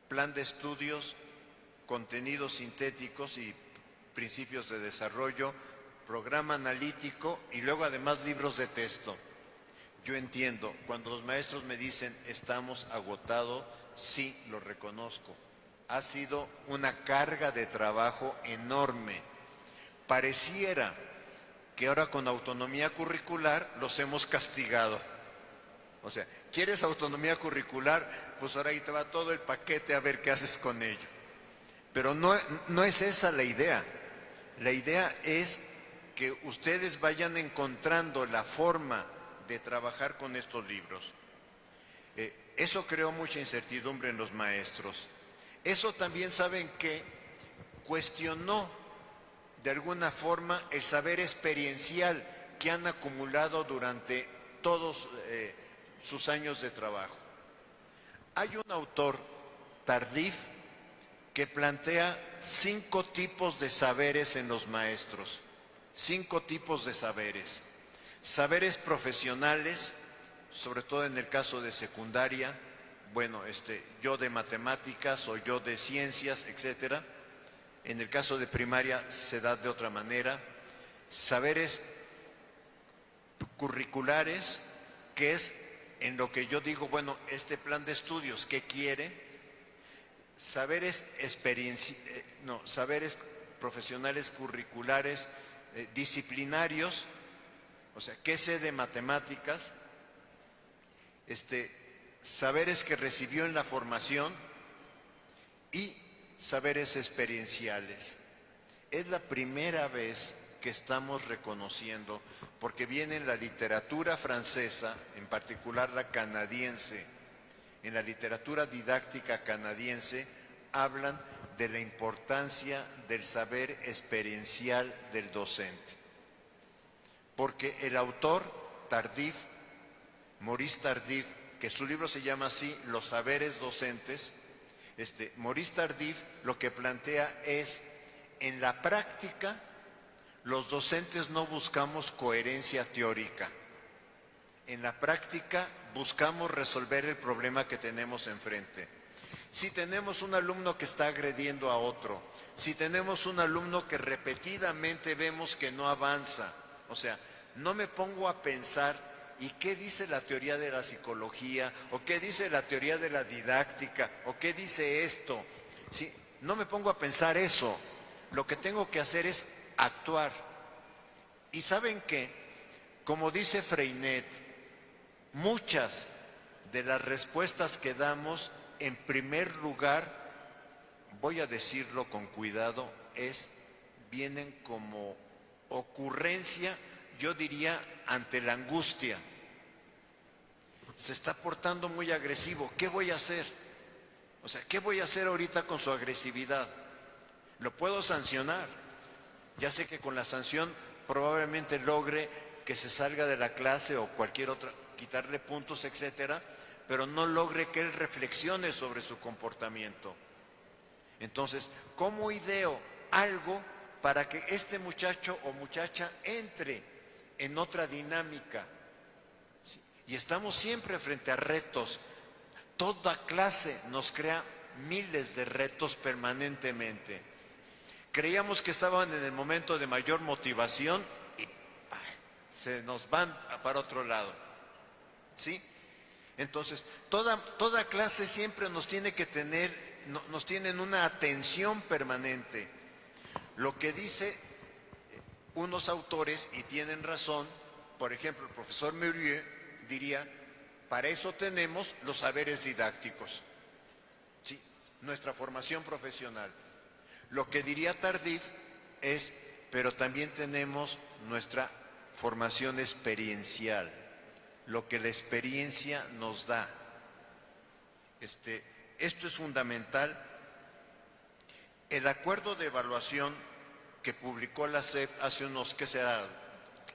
plan de estudios, contenidos sintéticos y principios de desarrollo, programa analítico y luego además libros de texto. Yo entiendo, cuando los maestros me dicen estamos agotados, sí, lo reconozco. Ha sido una carga de trabajo enorme. Pareciera que ahora con autonomía curricular los hemos castigado. O sea, ¿quieres autonomía curricular? Pues ahora ahí te va todo el paquete a ver qué haces con ello. Pero no es esa la idea. La idea es que ustedes vayan encontrando la forma de trabajar con estos libros. Eso creó mucha incertidumbre en los maestros. Eso también, ¿saben qué? Cuestionó de alguna forma el saber experiencial que han acumulado durante todos sus años de trabajo. Hay un autor, Tardif, que plantea 5 tipos de saberes en los maestros. 5 tipos de saberes. Saberes profesionales, sobre todo en el caso de secundaria, bueno, yo de matemáticas o yo de ciencias, etcétera. En el caso de primaria se da de otra manera. Saberes curriculares, que es en lo que yo digo, bueno, este plan de estudios, ¿qué quiere? Saberes profesionales curriculares, disciplinarios, o sea, ¿qué sé de matemáticas? Saberes que recibió en la formación y saberes experienciales. Es la primera vez que estamos reconociendo, porque viene en la literatura francesa, en particular la canadiense, en la literatura didáctica canadiense, hablan de la importancia del saber experiencial del docente. Porque el autor Tardif, Maurice Tardif, que su libro se llama así, Los saberes docentes, Maurice Tardif lo que plantea es, en la práctica, los docentes no buscamos coherencia teórica. En la práctica buscamos resolver el problema que tenemos enfrente. Si tenemos un alumno que está agrediendo a otro, si tenemos un alumno que repetidamente vemos que no avanza, o sea, no me pongo a pensar ¿y qué dice la teoría de la psicología? ¿O qué dice la teoría de la didáctica? ¿O qué dice esto? ¿Sí? No me pongo a pensar eso. Lo que tengo que hacer es actuar. ¿Y saben qué? Como dice Freinet, muchas de las respuestas que damos, en primer lugar, voy a decirlo con cuidado, vienen como ocurrencia, yo diría, ante la angustia. Se está portando muy agresivo, ¿qué voy a hacer? O sea, ¿qué voy a hacer ahorita con su agresividad? Lo puedo sancionar. Ya sé que con la sanción probablemente logre que se salga de la clase o cualquier otra, quitarle puntos, etcétera, pero no logre que él reflexione sobre su comportamiento. Entonces, ¿cómo ideo algo para que este muchacho o muchacha entre en otra dinámica? ¿Sí? Y estamos siempre frente a retos. Toda clase nos crea miles de retos permanentemente. Creíamos que estaban en el momento de mayor motivación y se nos van para otro lado. ¿Sí? Entonces, toda clase siempre nos tiene que tener, nos tienen una atención permanente. Lo que dice unos autores, y tienen razón, por ejemplo, el profesor Murieu diría, para eso tenemos los saberes didácticos, ¿sí? Nuestra formación profesional. Lo que diría Tardif es, pero también tenemos nuestra formación experiencial, lo que la experiencia nos da. Esto es fundamental. El acuerdo de evaluación que publicó la SEP hace unos, ¿qué será?,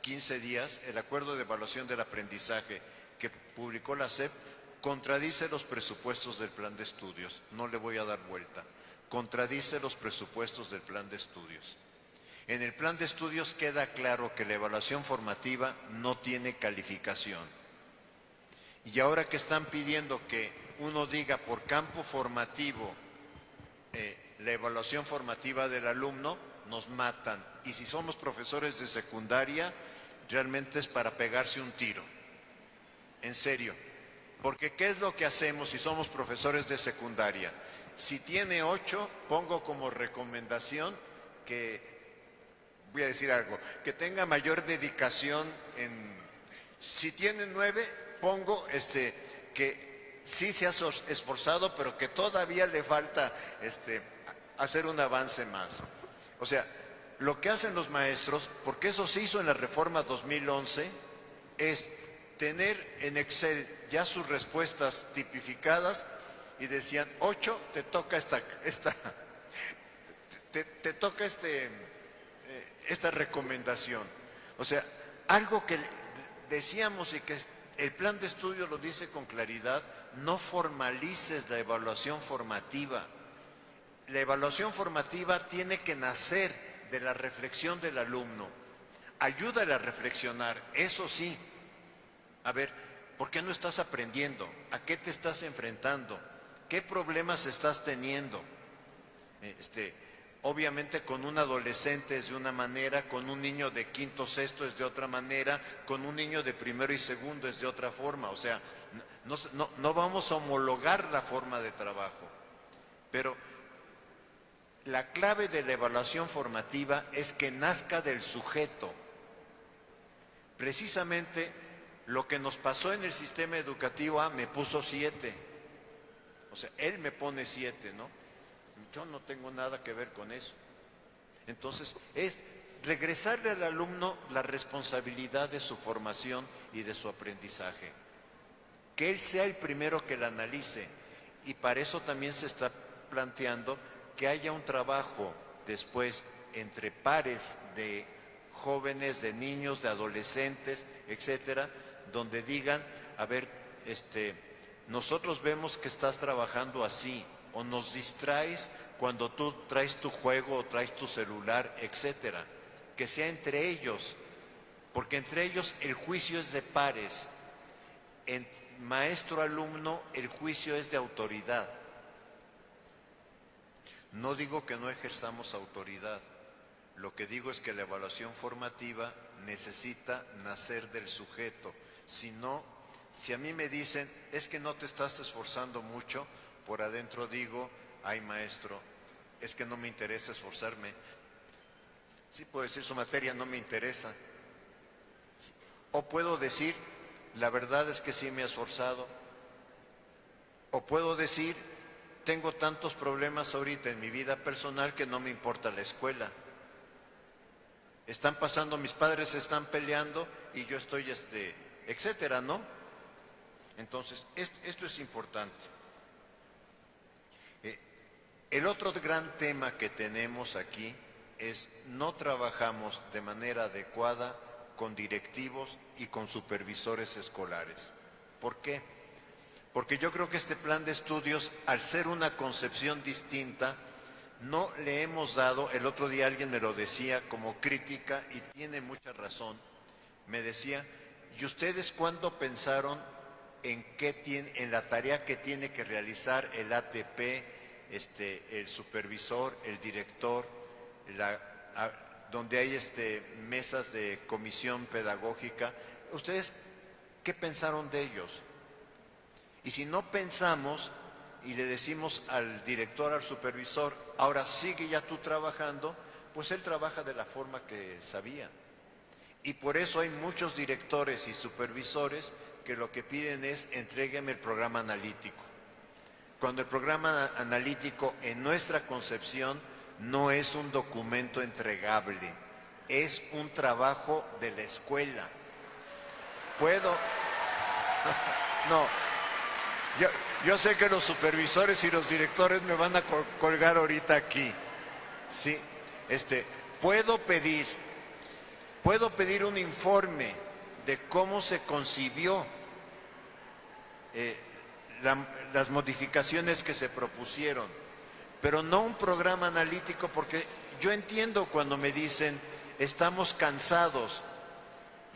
15 días, el acuerdo de evaluación del aprendizaje que publicó la SEP, contradice los presupuestos del plan de estudios. No le voy a dar vuelta. Contradice los presupuestos del plan de estudios. En el plan de estudios queda claro que la evaluación formativa no tiene calificación. Y ahora que están pidiendo que uno diga por campo formativo la evaluación formativa del alumno, nos matan. Y si somos profesores de secundaria, realmente es para pegarse un tiro. En serio. Porque ¿qué es lo que hacemos si somos profesores de secundaria? Si tiene 8, pongo como recomendación que, voy a decir algo, que tenga mayor dedicación en... Si tiene 9, pongo que sí se ha esforzado, pero que todavía le falta hacer un avance más. O sea, lo que hacen los maestros, porque eso se hizo en la reforma 2011, es tener en Excel ya sus respuestas tipificadas y decían, 8, te toca te toca esta recomendación. O sea, algo que decíamos y que el plan de estudio lo dice con claridad, no formalices la evaluación formativa. La evaluación formativa tiene que nacer de la reflexión del alumno. Ayúdale a reflexionar, eso sí. A ver, ¿por qué no estás aprendiendo? ¿A qué te estás enfrentando? ¿Qué problemas estás teniendo? Obviamente con un adolescente es de una manera, con un niño de quinto, sexto es de otra manera, con un niño de primero y segundo es de otra forma. O sea, no vamos a homologar la forma de trabajo. Pero la clave de la evaluación formativa es que nazca del sujeto. Precisamente lo que nos pasó en el sistema educativo, me puso 7. O sea, él me pone 7, ¿no? Yo no tengo nada que ver con eso. Entonces, es regresarle al alumno la responsabilidad de su formación y de su aprendizaje. Que él sea el primero que la analice. Y para eso también se está planteando que haya un trabajo después entre pares de jóvenes, de niños, de adolescentes, etcétera, donde digan, a ver, nosotros vemos que estás trabajando así, o nos distraes cuando tú traes tu juego o traes tu celular, etcétera. Que sea entre ellos, porque entre ellos el juicio es de pares. En maestro-alumno el juicio es de autoridad. No digo que no ejerzamos autoridad. Lo que digo es que la evaluación formativa necesita nacer del sujeto. Si no, si a mí me dicen, es que no te estás esforzando mucho, por adentro digo, ay maestro, es que no me interesa esforzarme. Sí puedo decir, su materia no me interesa. O puedo decir, la verdad es que sí me he esforzado. O puedo decir, tengo tantos problemas ahorita en mi vida personal que no me importa la escuela. Están pasando, mis padres se están peleando y yo estoy, etcétera, ¿no? Entonces, esto es importante. El otro gran tema que tenemos aquí es no trabajamos de manera adecuada con directivos y con supervisores escolares. ¿Por qué? Porque yo creo que este plan de estudios, al ser una concepción distinta, no le hemos dado, el otro día alguien me lo decía como crítica y tiene mucha razón, me decía, ¿y ustedes cuándo pensaron en la tarea que tiene que realizar el ATP, el supervisor, el director, donde hay mesas de comisión pedagógica? ¿Ustedes qué pensaron de ellos? Y si no pensamos y le decimos al director, al supervisor, ahora sigue ya tú trabajando, pues él trabaja de la forma que sabía. Y por eso hay muchos directores y supervisores que lo que piden es entrégueme el programa analítico. Cuando el programa analítico en nuestra concepción no es un documento entregable, es un trabajo de la escuela. ¿Puedo? No. Yo sé que los supervisores y los directores me van a colgar ahorita aquí. Sí. Puedo pedir un informe de cómo se concibió las modificaciones que se propusieron, pero no un programa analítico, porque yo entiendo cuando me dicen estamos cansados,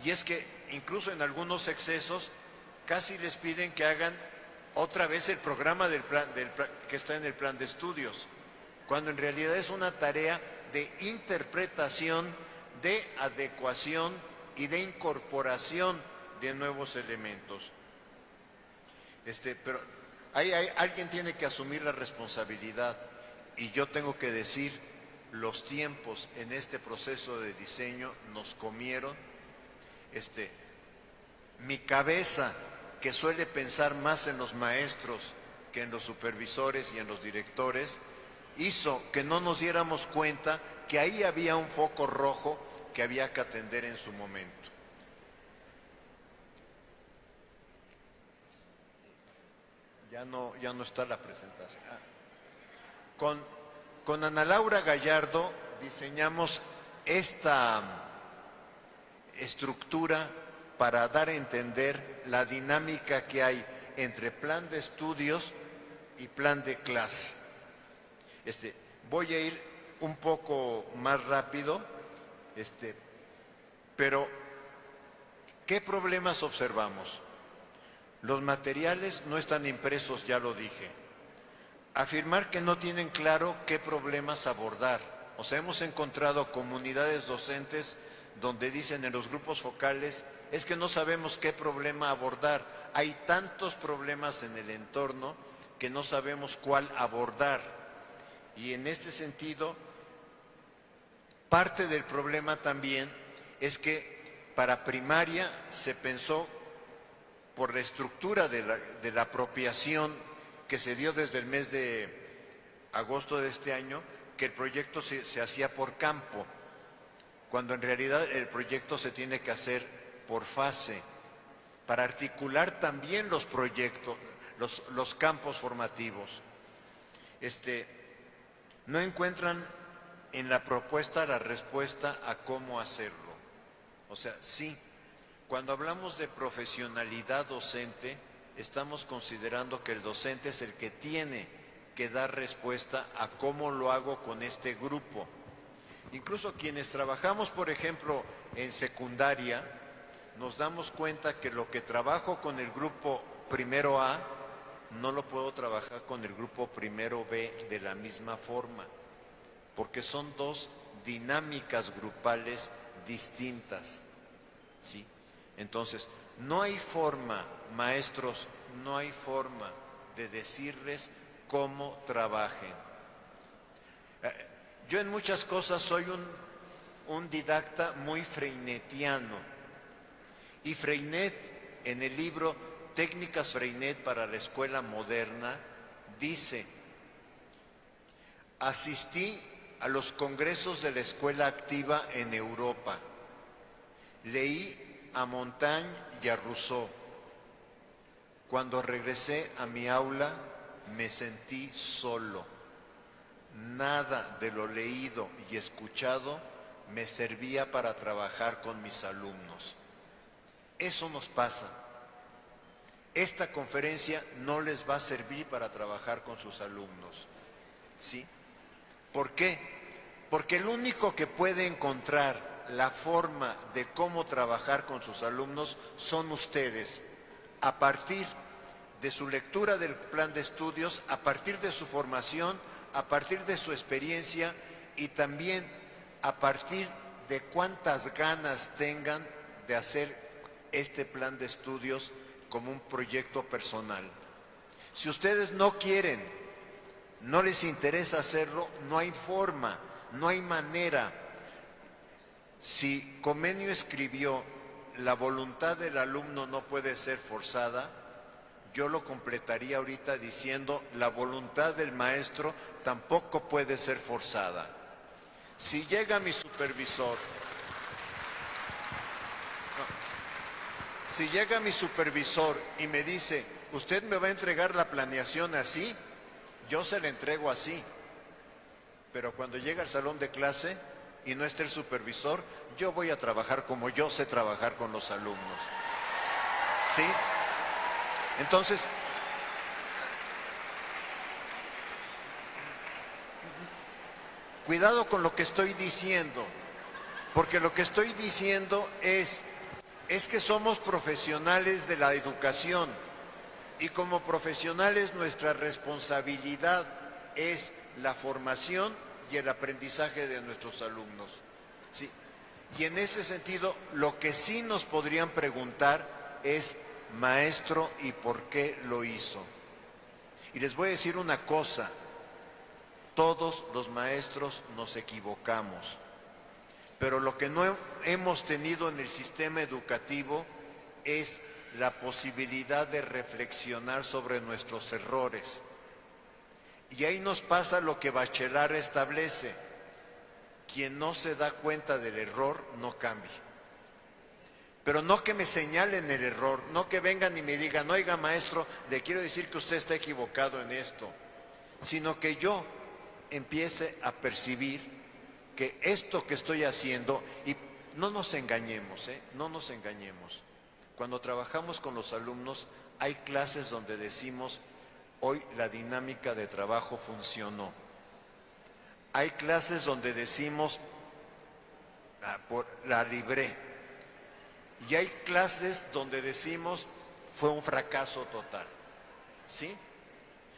y es que incluso en algunos excesos casi les piden que hagan otra vez el programa que está en el plan de estudios, cuando en realidad es una tarea de interpretación, de adecuación y de incorporación de nuevos elementos. Pero alguien tiene que asumir la responsabilidad, y yo tengo que decir, los tiempos en este proceso de diseño nos comieron. Mi cabeza, que suele pensar más en los maestros que en los supervisores y en los directores, hizo que no nos diéramos cuenta que ahí había un foco rojo que había que atender en su momento. Ya no está la presentación. Con Ana Laura Gallardo diseñamos esta estructura para dar a entender la dinámica que hay entre plan de estudios y plan de clase. Voy a ir un poco más rápido, pero ¿qué problemas observamos? Los materiales no están impresos, ya lo dije. Afirmar que no tienen claro qué problemas abordar. O sea, hemos encontrado comunidades docentes donde dicen en los grupos focales, es que no sabemos qué problema abordar. Hay tantos problemas en el entorno que no sabemos cuál abordar. Y en este sentido, parte del problema también es que para primaria se pensó, por la estructura de la apropiación que se dio desde el mes de agosto de este año, que el proyecto se hacía por campo, cuando en realidad el proyecto se tiene que hacer por fase, para articular también los proyectos, los campos formativos. No encuentran en la propuesta la respuesta a cómo hacerlo. O sea, sí, cuando hablamos de profesionalidad docente, estamos considerando que el docente es el que tiene que dar respuesta a cómo lo hago con este grupo. Incluso quienes trabajamos, por ejemplo, en secundaria, nos damos cuenta que lo que trabajo con el grupo primero A, no lo puedo trabajar con el grupo primero B de la misma forma, porque son dos dinámicas grupales distintas, ¿sí? Entonces, no hay forma, maestros, no hay forma de decirles cómo trabajen. Yo en muchas cosas soy un didacta muy freinetiano, y Freinet, en el libro Técnicas Freinet para la Escuela Moderna, dice: asistí a los congresos de la escuela activa en Europa, leí a Montaigne y a Rousseau. Cuando regresé a mi aula me sentí solo. Nada de lo leído y escuchado me servía para trabajar con mis alumnos. Eso nos pasa. Esta conferencia no les va a servir para trabajar con sus alumnos, ¿sí? ¿Por qué? Porque el único que puede encontrar la forma de cómo trabajar con sus alumnos son ustedes, a partir de su lectura del plan de estudios, a partir de su formación, a partir de su experiencia y también a partir de cuántas ganas tengan de hacer este plan de estudios como un proyecto personal. Si ustedes no quieren, no les interesa hacerlo, no hay forma, no hay manera. Si Comenio escribió, la voluntad del alumno no puede ser forzada, yo lo completaría ahorita diciendo, la voluntad del maestro tampoco puede ser forzada. Si llega mi supervisor, si llega mi supervisor y me dice, ¿usted me va a entregar la planeación así? Yo se la entrego así. Pero cuando llega al salón de clase y no esté el supervisor, yo voy a trabajar como yo sé trabajar con los alumnos. ¿Sí? Entonces, cuidado con lo que estoy diciendo, porque lo que estoy diciendo es que somos profesionales de la educación y como profesionales nuestra responsabilidad es la formación y el aprendizaje de nuestros alumnos. ¿Sí? Y en ese sentido, lo que sí nos podrían preguntar es, maestro, ¿y por qué lo hizo? Y les voy a decir una cosa, todos los maestros nos equivocamos, pero lo que no hemos tenido en el sistema educativo es la posibilidad de reflexionar sobre nuestros errores. Y ahí nos pasa lo que Bachelard establece, quien no se da cuenta del error no cambia. Pero no que me señalen el error, no que vengan y me digan, oiga maestro, le quiero decir que usted está equivocado en esto, sino que yo empiece a percibir que esto que estoy haciendo, y no nos engañemos, no nos engañemos. Cuando trabajamos con los alumnos, hay clases donde decimos, hoy la dinámica de trabajo funcionó. Hay clases donde decimos, la libré. Y hay clases donde decimos, fue un fracaso total. ¿Sí?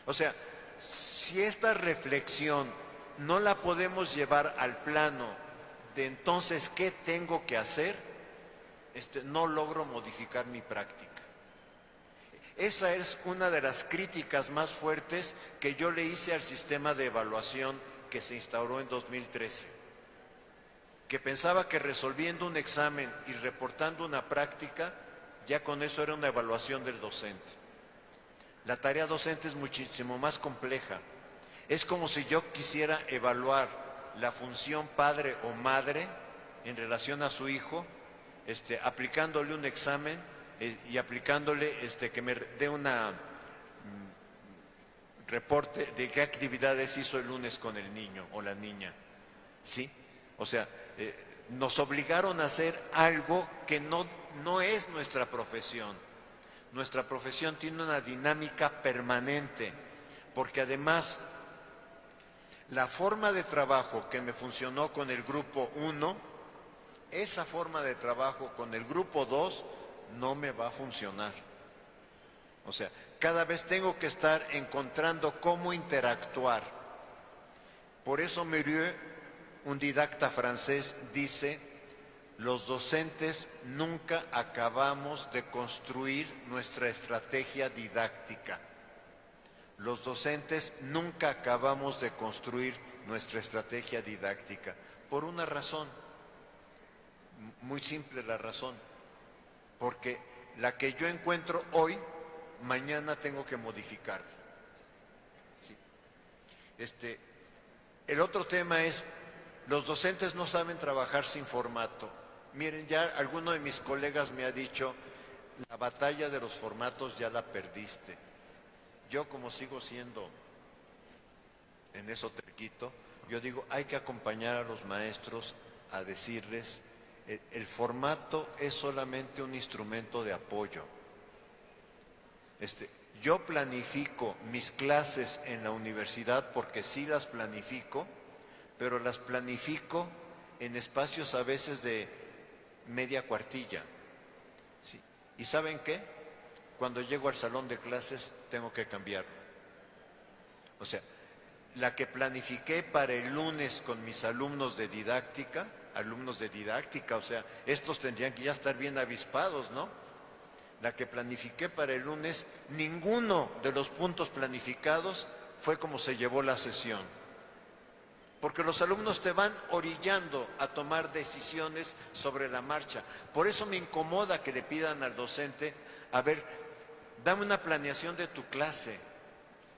O sea, si esta reflexión no la podemos llevar al plano de entonces, ¿qué tengo que hacer? No logro modificar mi práctica. Esa es una de las críticas más fuertes que yo le hice al sistema de evaluación que se instauró en 2013. Que pensaba que resolviendo un examen y reportando una práctica, ya con eso era una evaluación del docente. La tarea docente es muchísimo más compleja. Es como si yo quisiera evaluar la función padre o madre en relación a su hijo, aplicándole un examen y aplicándole que me dé una reporte de qué actividades hizo el lunes con el niño o la niña. ¿Sí? O sea, nos obligaron a hacer algo que no es nuestra profesión. Nuestra profesión tiene una dinámica permanente, porque además la forma de trabajo que me funcionó con el grupo 1, esa forma de trabajo con el grupo 2 no me va a funcionar. O sea, cada vez tengo que estar encontrando cómo interactuar. Por eso Murieux, un didacta francés, dice, los docentes nunca acabamos de construir nuestra estrategia didáctica. Los docentes nunca acabamos de construir nuestra estrategia didáctica, por una razón, muy simple la razón, porque la que yo encuentro hoy, mañana tengo que modificar. Sí. El otro tema es, los docentes no saben trabajar sin formato. Miren, ya alguno de mis colegas me ha dicho, la batalla de los formatos ya la perdiste. Yo como sigo siendo en eso terquito, yo digo, hay que acompañar a los maestros a decirles, el formato es solamente un instrumento de apoyo. Yo planifico mis clases en la universidad porque sí las planifico, pero las planifico en espacios a veces de media cuartilla. ¿Sí? ¿Y saben qué? Cuando llego al salón de clases tengo que cambiarlo. O sea, la que planifiqué para el lunes con mis alumnos de didáctica, o sea, estos tendrían que ya estar bien avispados, ¿no? la que planifiqué para el lunes, ninguno de los puntos planificados fue como se llevó la sesión. Porque los alumnos te van orillando a tomar decisiones sobre la marcha. Por eso me incomoda que le pidan al docente, a ver, dame una planeación de tu clase.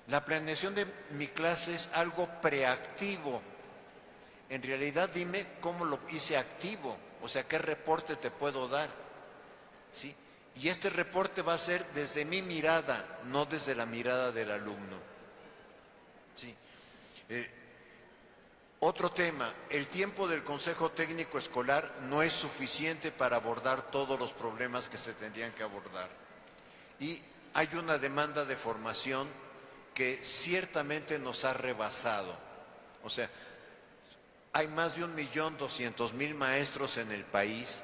La planeación de mi clase es algo preactivo. En realidad dime cómo lo hice activo, o sea, qué reporte te puedo dar. ¿Sí? Y este reporte va a ser desde mi mirada, no desde la mirada del alumno. ¿Sí? Otro tema, el tiempo del Consejo Técnico Escolar no es suficiente para abordar todos los problemas que se tendrían que abordar. Y hay una demanda de formación que ciertamente nos ha rebasado. O sea, hay más de 1.200.000 maestros en el país.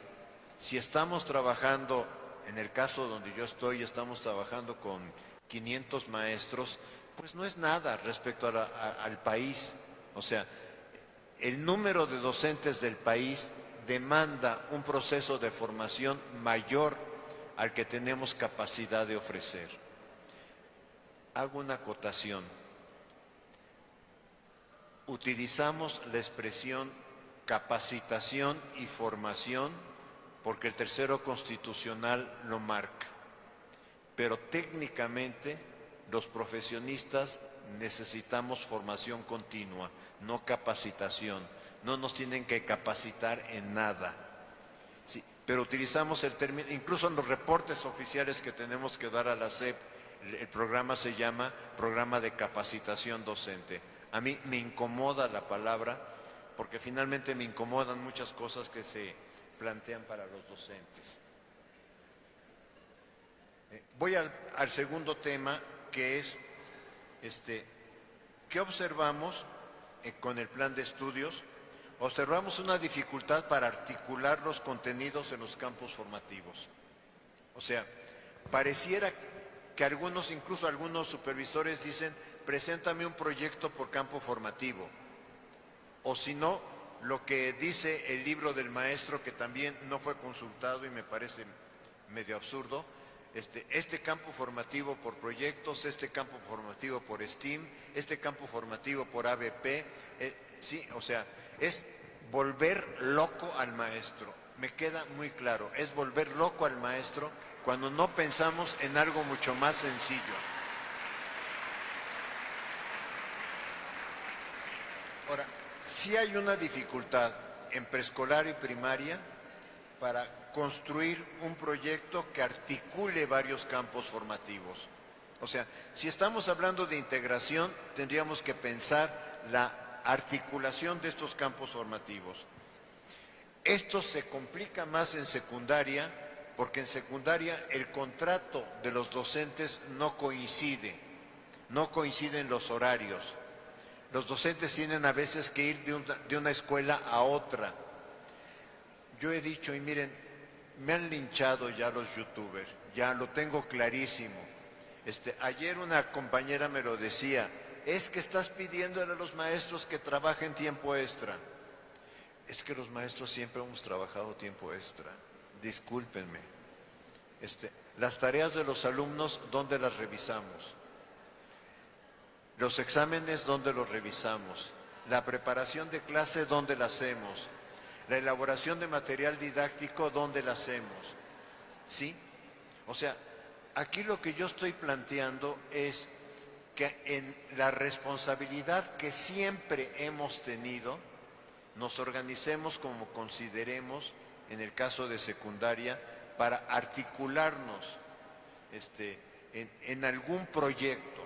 Si estamos trabajando, en el caso donde yo estoy, estamos trabajando con 500 maestros, pues no es nada respecto al país. O sea, el número de docentes del país demanda un proceso de formación mayor al que tenemos capacidad de ofrecer. Hago una acotación. Utilizamos la expresión capacitación y formación porque el tercero constitucional lo marca. Pero técnicamente los profesionistas necesitamos formación continua, no capacitación. No nos tienen que capacitar en nada. Sí, pero utilizamos el término, incluso en los reportes oficiales que tenemos que dar a la SEP, el programa se llama Programa de Capacitación Docente. A mí me incomoda la palabra porque finalmente me incomodan muchas cosas que se plantean para los docentes. Voy al segundo tema, que es ¿qué observamos con el plan de estudios? Observamos una dificultad para articular los contenidos en los campos formativos. O sea, pareciera que algunos, incluso algunos supervisores dicen, preséntame un proyecto por campo formativo. O si no, lo que dice el libro del maestro, que también no fue consultado y me parece medio absurdo, este campo formativo por proyectos, este campo formativo por STEAM, este campo formativo por ABP, sí, o sea, es volver loco al maestro. Me queda muy claro, es volver loco al maestro cuando no pensamos en algo mucho más sencillo. Ahora, sí hay una dificultad en preescolar y primaria para construir un proyecto que articule varios campos formativos. O sea, si estamos hablando de integración, tendríamos que pensar la articulación de estos campos formativos. Esto se complica más en secundaria, porque en secundaria el contrato de los docentes no coinciden los horarios. Los docentes tienen a veces que ir de una escuela a otra. Yo he dicho, y miren, me han linchado ya los youtubers, ya lo tengo clarísimo. Ayer una compañera me lo decía, es que estás pidiéndole a los maestros que trabajen tiempo extra. Es que los maestros siempre hemos trabajado tiempo extra, discúlpenme. Las tareas de los alumnos, ¿dónde las revisamos? Los exámenes, ¿dónde los revisamos? La preparación de clase, ¿dónde la hacemos? La elaboración de material didáctico, ¿dónde la hacemos? ¿Sí? O sea, aquí lo que yo estoy planteando es que en la responsabilidad que siempre hemos tenido, nos organicemos como consideremos, en el caso de secundaria, para articularnos en algún proyecto.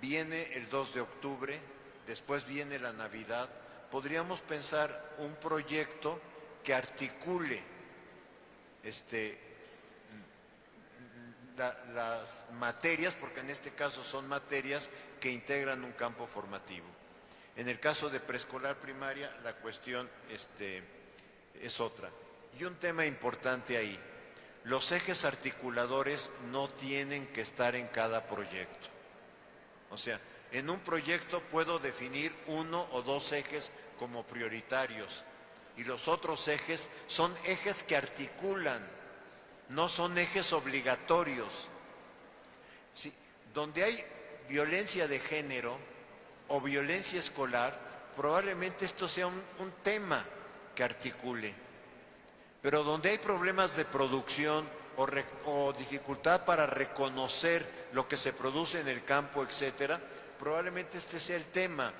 Viene el 2 de octubre, después viene la Navidad. Podríamos pensar un proyecto que articule las materias, porque en este caso son materias que integran un campo formativo. En el caso de preescolar primaria, la cuestión es otra. Y un tema importante ahí, los ejes articuladores no tienen que estar en cada proyecto. O sea, en un proyecto puedo definir 1 o 2 ejes como prioritarios y los otros ejes son ejes que articulan no son ejes obligatorios. ¿Sí? Donde hay violencia de género o violencia escolar, probablemente esto sea un tema que articule. Pero donde hay problemas de producción o dificultad para reconocer lo que se produce en el campo, etcétera, probablemente este sea el tema.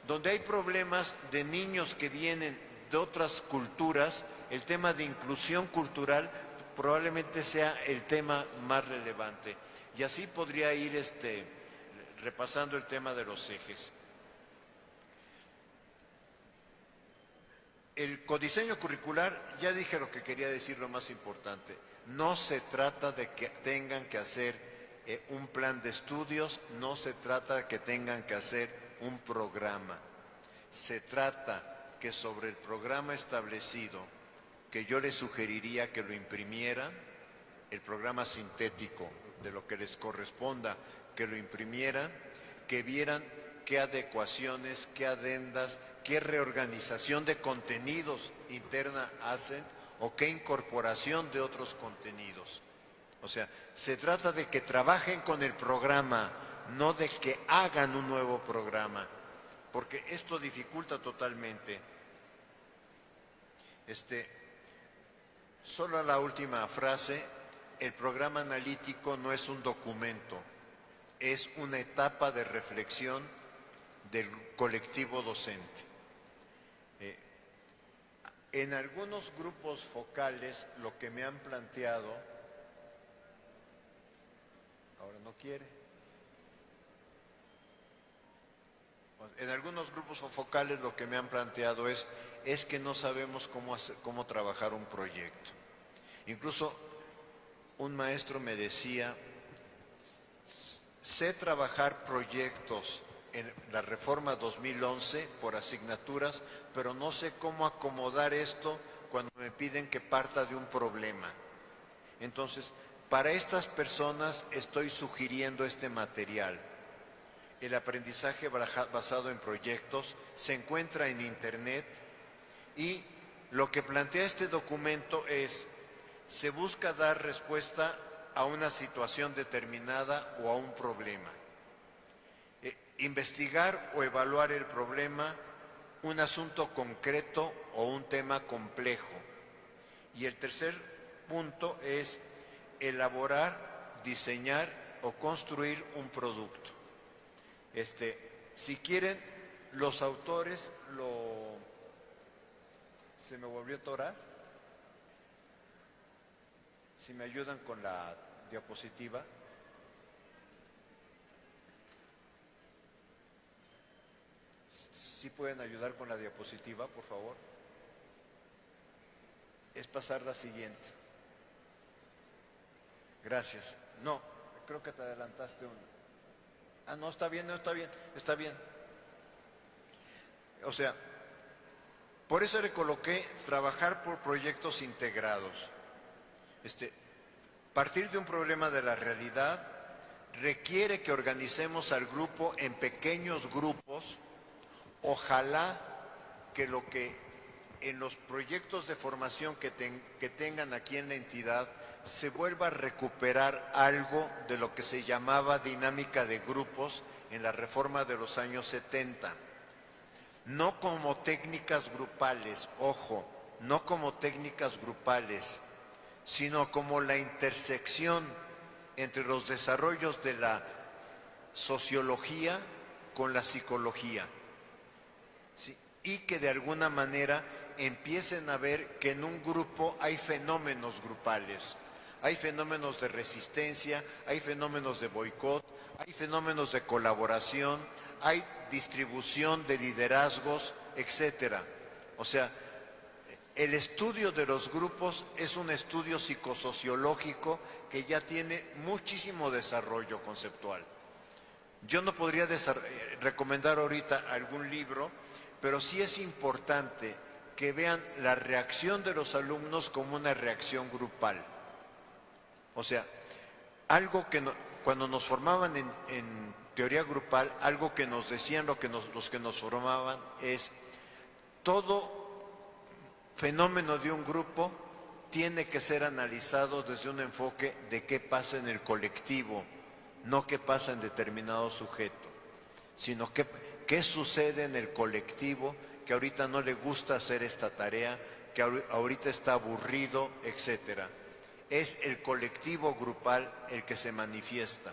Donde hay problemas de niños que vienen de otras culturas, el tema de inclusión cultural probablemente sea el tema más relevante. Y así podría ir repasando el tema de los ejes. El codiseño curricular, ya dije lo que quería decir, lo más importante. No se trata de que tengan que hacer un plan de estudios, no se trata de que tengan que hacer un programa. Se trata que sobre el programa establecido, que yo les sugeriría que lo imprimieran, el programa sintético de lo que les corresponda, que lo imprimieran, que vieran qué adecuaciones, qué adendas, qué reorganización de contenidos interna hacen o qué incorporación de otros contenidos. O sea, se trata de que trabajen con el programa, no de que hagan un nuevo programa, porque esto dificulta totalmente. Solo la última frase: el programa analítico no es un documento, es una etapa de reflexión del colectivo docente. En algunos grupos focales lo que me han planteado, ahora no quiere, en algunos grupos focales lo que me han planteado es que no sabemos cómo trabajar un proyecto. Incluso un maestro me decía: sé trabajar proyectos en la reforma 2011 por asignaturas, pero no sé cómo acomodar esto cuando me piden que parta de un problema. Entonces, para estas personas estoy sugiriendo este material. El aprendizaje basado en proyectos se encuentra en Internet y lo que plantea este documento es: se busca dar respuesta a una situación determinada o a un problema. Investigar o evaluar el problema, un asunto concreto o un tema complejo. Y el tercer punto es elaborar, diseñar o construir un producto. Si quieren, los autores ¿Se me volvió a atorar? Si me ayudan con la diapositiva. ¿Sí pueden ayudar con la diapositiva, por favor? Es pasar la siguiente. Gracias. No, creo que te adelantaste una. Ah, no, está bien, no, está bien, está bien. O sea, por eso le coloqué trabajar por proyectos integrados. Partir de un problema de la realidad requiere que organicemos al grupo en pequeños grupos. Ojalá que lo que en los proyectos de formación que tengan aquí en la entidad se vuelva a recuperar algo de lo que se llamaba dinámica de grupos en la reforma de los años 70. No como técnicas grupales, ojo, no como técnicas grupales, sino como la intersección entre los desarrollos de la sociología con la psicología. ¿Sí? Y que de alguna manera empiecen a ver que en un grupo hay fenómenos grupales, hay fenómenos de resistencia, hay fenómenos de boicot, hay fenómenos de colaboración, hay distribución de liderazgos, etcétera. O sea, el estudio de los grupos es un estudio psicosociológico que ya tiene muchísimo desarrollo conceptual. Yo no podría recomendar ahorita algún libro, pero sí es importante que vean la reacción de los alumnos como una reacción grupal. O sea, algo que cuando nos formaban en teoría grupal, algo que nos decían los que nos formaban es: todo fenómeno de un grupo tiene que ser analizado desde un enfoque de qué pasa en el colectivo, no qué pasa en determinado sujeto, sino qué sucede en el colectivo que ahorita no le gusta hacer esta tarea, que ahorita está aburrido, etcétera. Es el colectivo grupal el que se manifiesta.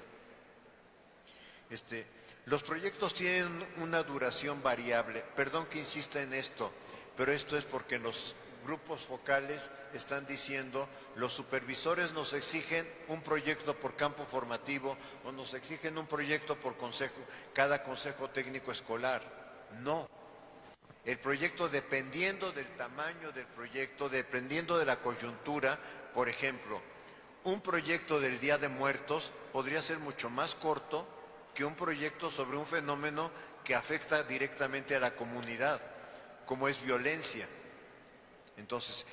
Los proyectos tienen una duración variable. Perdón que insista en esto, pero esto es porque los grupos focales están diciendo, los supervisores nos exigen un proyecto por campo formativo o nos exigen un proyecto por cada consejo técnico escolar. No. El proyecto, dependiendo del tamaño del proyecto, dependiendo de la coyuntura, por ejemplo, un proyecto del Día de Muertos podría ser mucho más corto que un proyecto sobre un fenómeno que afecta directamente a la comunidad, como es violencia. Entonces,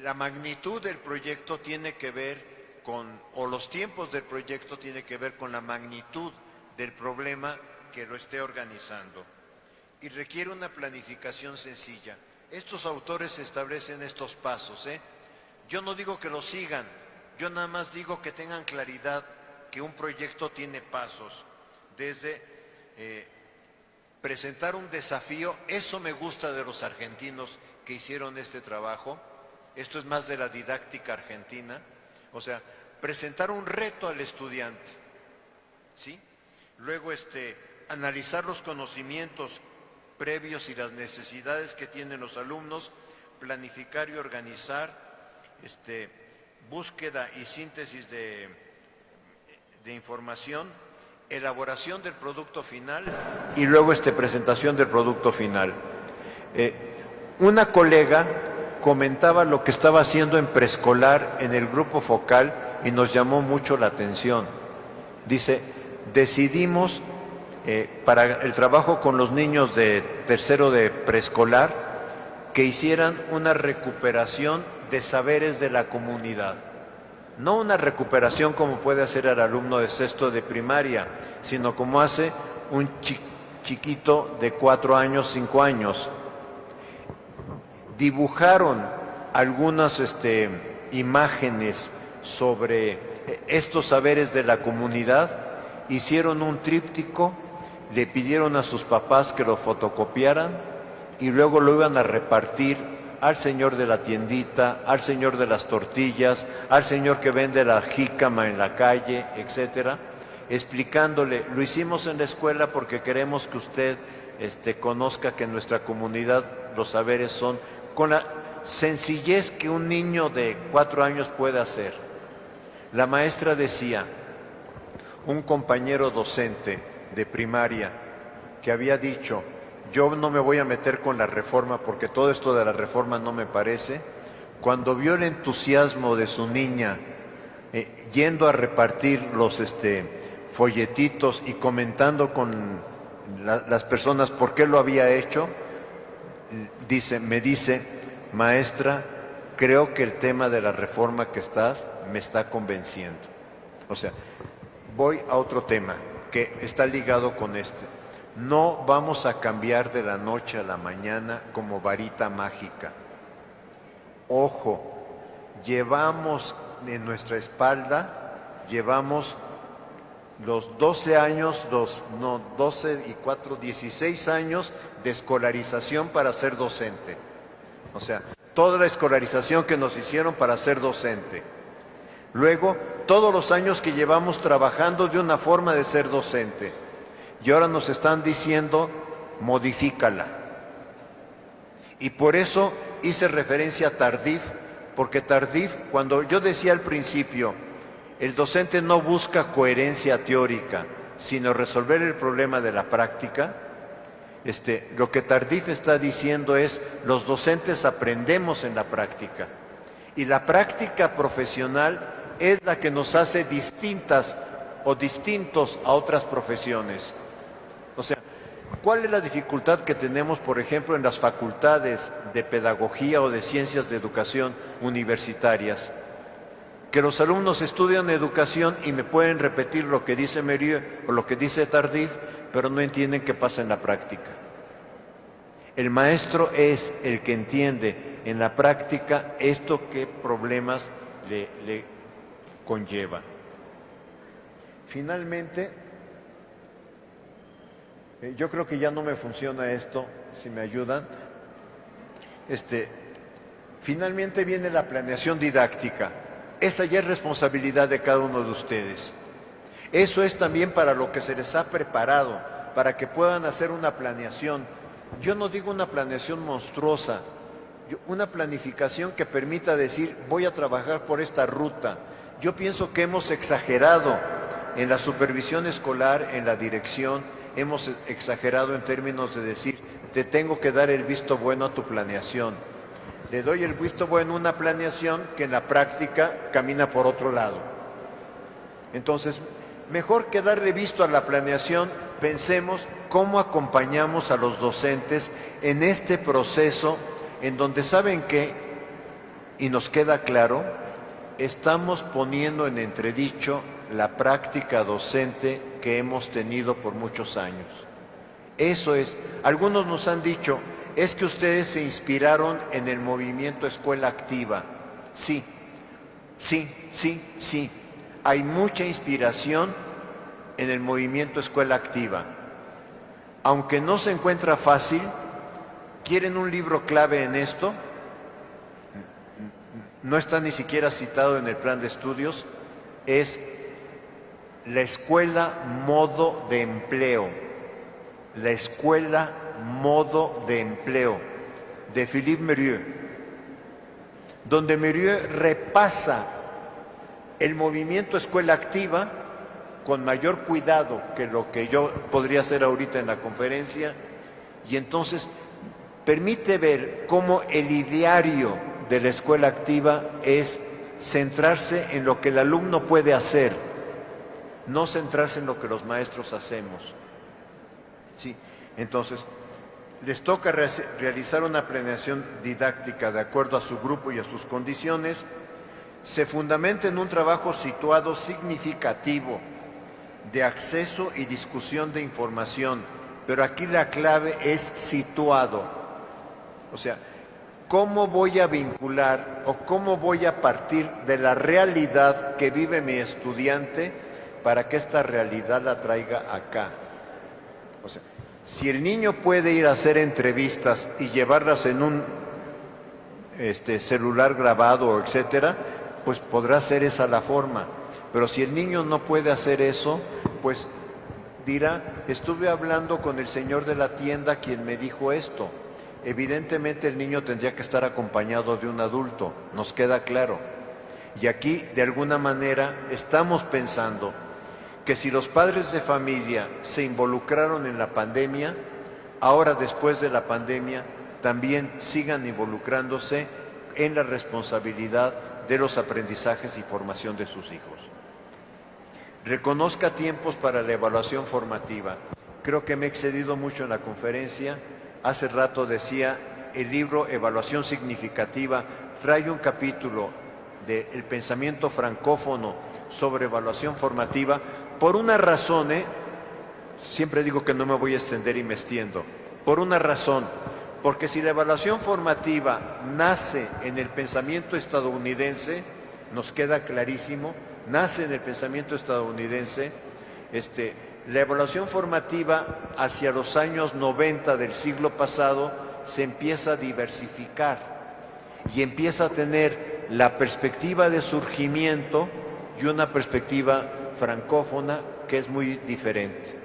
la magnitud del proyecto tiene que ver o los tiempos del proyecto tiene que ver con la magnitud del problema que lo esté organizando. Y requiere una planificación sencilla. Estos autores establecen estos pasos, Yo no digo que lo sigan, yo nada más digo que tengan claridad que un proyecto tiene pasos. Desde presentar un desafío, eso me gusta de los argentinos que hicieron este trabajo, esto es más de la didáctica argentina, o sea, presentar un reto al estudiante, ¿sí? Luego analizar los conocimientos previos y las necesidades que tienen los alumnos, planificar y organizar, búsqueda y síntesis de información, elaboración del producto final y luego presentación del producto final. Una colega comentaba lo que estaba haciendo en preescolar en el grupo focal y nos llamó mucho la atención. Dice, decidimos para el trabajo con los niños de tercero de preescolar que hicieran una recuperación de saberes de la comunidad. No una recuperación como puede hacer el alumno de sexto de primaria, sino como hace un chiquito de 4 años, 5 años. Dibujaron algunas imágenes sobre estos saberes de la comunidad, hicieron un tríptico, le pidieron a sus papás que lo fotocopiaran y luego lo iban a repartir al señor de la tiendita, al señor de las tortillas, al señor que vende la jícama en la calle, etcétera, explicándole, lo hicimos en la escuela porque queremos que usted conozca que en nuestra comunidad los saberes son con la sencillez que un niño de 4 años puede hacer. La maestra decía, un compañero docente de primaria que había dicho, yo no me voy a meter con la reforma porque todo esto de la reforma no me parece, cuando vio el entusiasmo de su niña yendo a repartir los folletitos y comentando con las personas por qué lo había hecho, me dice, maestra, creo que el tema de la reforma que me está convenciendo. O sea, voy a otro tema que está ligado con No vamos a cambiar de la noche a la mañana como varita mágica. Ojo, llevamos en nuestra espalda, llevamos los 12 años, 12 y 4, 16 años de escolarización para ser docente. O sea, toda la escolarización que nos hicieron para ser docente. Luego, todos los años que llevamos trabajando de una forma de ser docente. Y ahora nos están diciendo, modifícala. Y por eso hice referencia a Tardif, porque Tardif, cuando yo decía al principio, el docente no busca coherencia teórica, sino resolver el problema de la práctica, lo que Tardif está diciendo es, los docentes aprendemos en la práctica. Y la práctica profesional es la que nos hace distintas o distintos a otras profesiones. O sea, ¿cuál es la dificultad que tenemos, por ejemplo, en las facultades de pedagogía o de ciencias de educación universitarias? Que los alumnos estudian educación y me pueden repetir lo que dice Mérieux o lo que dice Tardif, pero no entienden qué pasa en la práctica. El maestro es el que entiende en la práctica esto qué problemas le conlleva. Finalmente, yo creo que ya no me funciona esto, si me ayudan. Finalmente viene la planeación didáctica. Esa ya es responsabilidad de cada uno de ustedes. Eso es también para lo que se les ha preparado, para que puedan hacer una planeación. Yo no digo una planeación monstruosa, una planificación que permita decir, voy a trabajar por esta ruta. Yo pienso que hemos exagerado en la supervisión escolar, en la dirección, hemos exagerado en términos de decir, te tengo que dar el visto bueno a tu planeación. Le doy el visto bueno a una planeación que en la práctica camina por otro lado. Entonces, mejor que darle visto a la planeación, pensemos cómo acompañamos a los docentes en este proceso en donde saben que, y nos queda claro, estamos poniendo en entredicho la práctica docente que hemos tenido por muchos años. Eso es, algunos nos han dicho, es que ustedes se inspiraron en el movimiento Escuela Activa. Sí, hay mucha inspiración en el movimiento Escuela Activa. Aunque no se encuentra fácil, ¿quieren un libro clave en esto? No está ni siquiera citado en el plan de estudios, es La Escuela Modo de Empleo. La Escuela Modo de Empleo, de Philippe Mérieux, donde Mérieux repasa el movimiento Escuela Activa con mayor cuidado que lo que yo podría hacer ahorita en la conferencia, y entonces permite ver cómo el ideario de la Escuela Activa es centrarse en lo que el alumno puede hacer, no centrarse en lo que los maestros hacemos. Sí, entonces, les toca realizar una planeación didáctica de acuerdo a su grupo y a sus condiciones. Se fundamenta en un trabajo situado significativo de acceso y discusión de información, pero aquí la clave es situado. O sea, ¿cómo voy a vincular o cómo voy a partir de la realidad que vive mi estudiante para que esta realidad la traiga acá? O sea, si el niño puede ir a hacer entrevistas y llevarlas en un celular grabado, etcétera, pues podrá ser esa la forma. Pero si el niño no puede hacer eso, pues dirá, estuve hablando con el señor de la tienda quien me dijo esto. Evidentemente el niño tendría que estar acompañado de un adulto, nos queda claro. Y aquí, de alguna manera, estamos pensando que si los padres de familia se involucraron en la pandemia, ahora después de la pandemia también sigan involucrándose en la responsabilidad de los aprendizajes y formación de sus hijos. Reconozca tiempos para la evaluación formativa. Creo que me he excedido mucho en la conferencia. Hace rato decía, el libro Evaluación Significativa trae un capítulo del pensamiento francófono sobre evaluación formativa, por una razón, siempre digo que no me voy a extender y me extiendo, por una razón, porque si la evaluación formativa nace en el pensamiento estadounidense, nos queda clarísimo, nace en el pensamiento estadounidense, la evaluación formativa hacia los años 90 del siglo pasado se empieza a diversificar y empieza a tener la perspectiva de surgimiento y una perspectiva francófona que es muy diferente.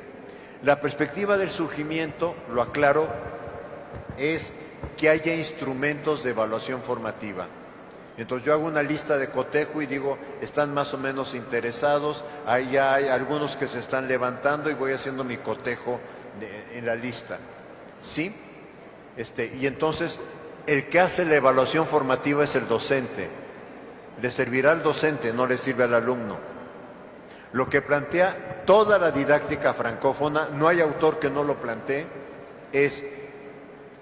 La perspectiva del surgimiento, lo aclaro, es que haya instrumentos de evaluación formativa. Entonces yo hago una lista de cotejo y digo, están más o menos interesados, ahí ya hay algunos que se están levantando y voy haciendo mi cotejo en la lista. ¿Sí? Y entonces el que hace la evaluación formativa es el docente. Le servirá al docente, no le sirve al alumno. Lo que plantea toda la didáctica francófona, no hay autor que no lo plantee, es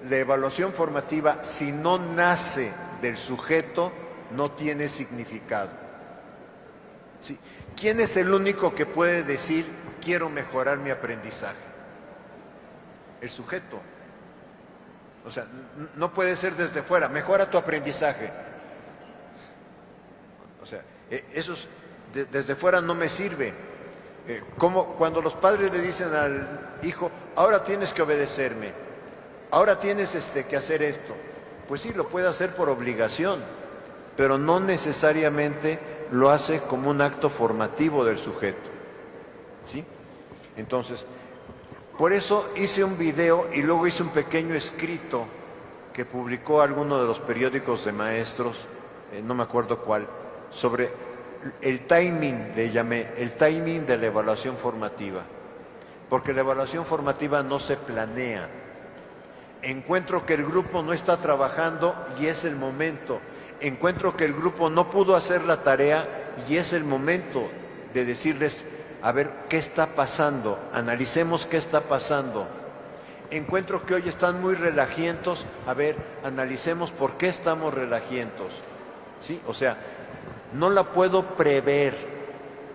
la evaluación formativa, si no nace del sujeto, no tiene significado. ¿Sí? ¿Quién es el único que puede decir, quiero mejorar mi aprendizaje? El sujeto. O sea, no puede ser desde fuera, mejora tu aprendizaje. O sea, desde fuera no me sirve. Como cuando los padres le dicen al hijo, ahora tienes que obedecerme, ahora tienes que hacer esto. Pues sí, lo puede hacer por obligación, pero no necesariamente lo hace como un acto formativo del sujeto. ¿Sí? Entonces, por eso hice un video y luego hice un pequeño escrito que publicó alguno de los periódicos de maestros, no me acuerdo cuál, sobre el timing, le llamé, el timing de la evaluación formativa. Porque la evaluación formativa no se planea. Encuentro que el grupo no está trabajando y es el momento. Encuentro que el grupo no pudo hacer la tarea y es el momento de decirles, a ver, ¿qué está pasando? Analicemos qué está pasando. Encuentro que hoy están muy relajientos, a ver, analicemos por qué estamos relajientos. ¿Sí? O sea, no la puedo prever,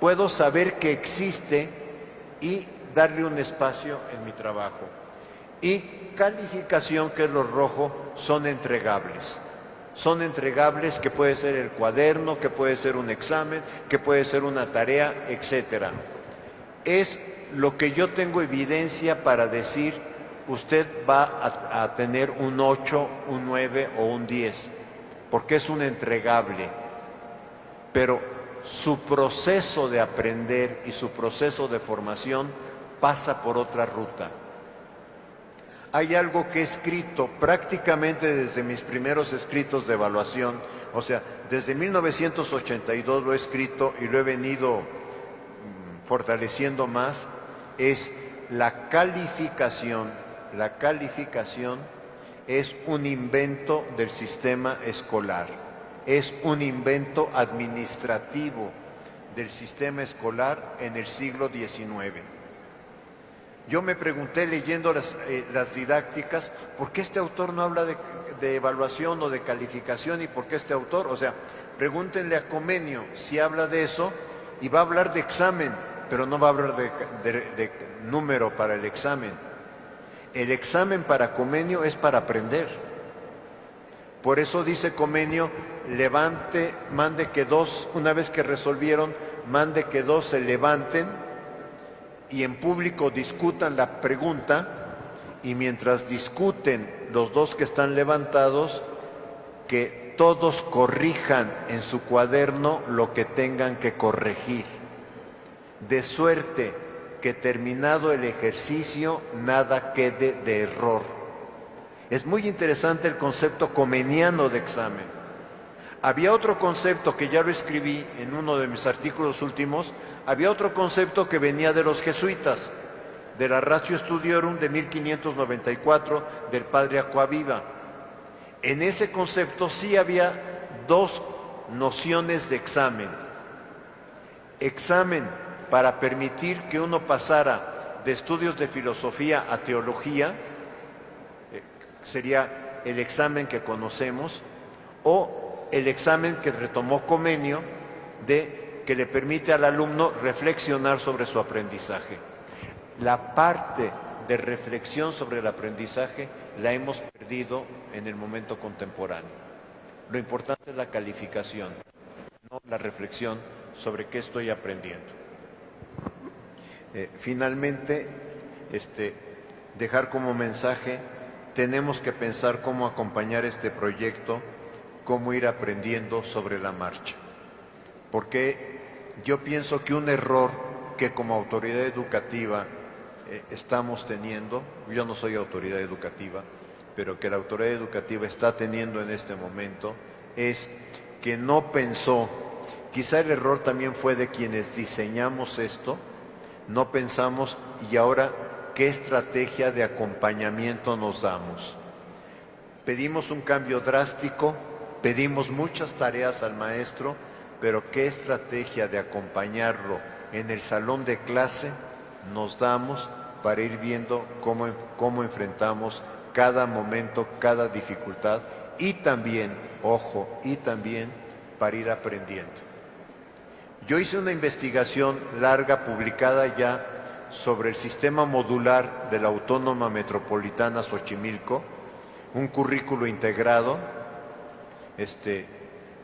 puedo saber que existe y darle un espacio en mi trabajo. Y calificación, que es lo rojo, son entregables. Son entregables, que puede ser el cuaderno, que puede ser un examen, que puede ser una tarea, etcétera. Es lo que yo tengo evidencia para decir, usted va a tener un 8, un 9 o un 10, porque es un entregable. Pero su proceso de aprender y su proceso de formación pasa por otra ruta. Hay algo que he escrito prácticamente desde mis primeros escritos de evaluación, o sea, desde 1982 lo he escrito y lo he venido fortaleciendo más, es la calificación. La calificación es un invento del sistema escolar, es un invento administrativo del sistema escolar en el siglo XIX. Yo me pregunté leyendo las didácticas, ¿por qué este autor no habla de evaluación o de calificación y por qué este autor? O sea, pregúntenle a Comenio si habla de eso y va a hablar de examen, pero no va a hablar de número para el examen. El examen para Comenio es para aprender. Por eso dice Comenio, mande que dos, una vez que resolvieron, mande que dos se levanten y en público discutan la pregunta, y mientras discuten los dos que están levantados, que todos corrijan en su cuaderno lo que tengan que corregir, de suerte que terminado el ejercicio nada quede de error. Es muy interesante el concepto comeniano de examen. Había otro concepto que ya lo escribí en uno de mis artículos últimos, había otro concepto que venía de los jesuitas, de la Ratio Studiorum de 1594 del padre Acquaviva. En ese concepto sí había dos nociones de examen. Examen para permitir que uno pasara de estudios de filosofía a teología, sería el examen que conocemos, o el examen que retomó Comenio, que le permite al alumno reflexionar sobre su aprendizaje. La parte de reflexión sobre el aprendizaje la hemos perdido en el momento contemporáneo. Lo importante es la calificación, no la reflexión sobre qué estoy aprendiendo. Finalmente, dejar como mensaje, tenemos que pensar cómo acompañar este proyecto, cómo ir aprendiendo sobre la marcha. Porque yo pienso que un error que como autoridad educativa estamos teniendo, yo no soy autoridad educativa, pero que la autoridad educativa está teniendo en este momento, es que no pensó, quizá el error también fue de quienes diseñamos esto, no pensamos y ahora qué estrategia de acompañamiento nos damos. Pedimos un cambio drástico, pedimos muchas tareas al maestro, pero qué estrategia de acompañarlo en el salón de clase nos damos para ir viendo cómo enfrentamos cada momento, cada dificultad y también, ojo, y también para ir aprendiendo. Yo hice una investigación larga publicada ya sobre el sistema modular de la Autónoma Metropolitana Xochimilco, un currículo integrado,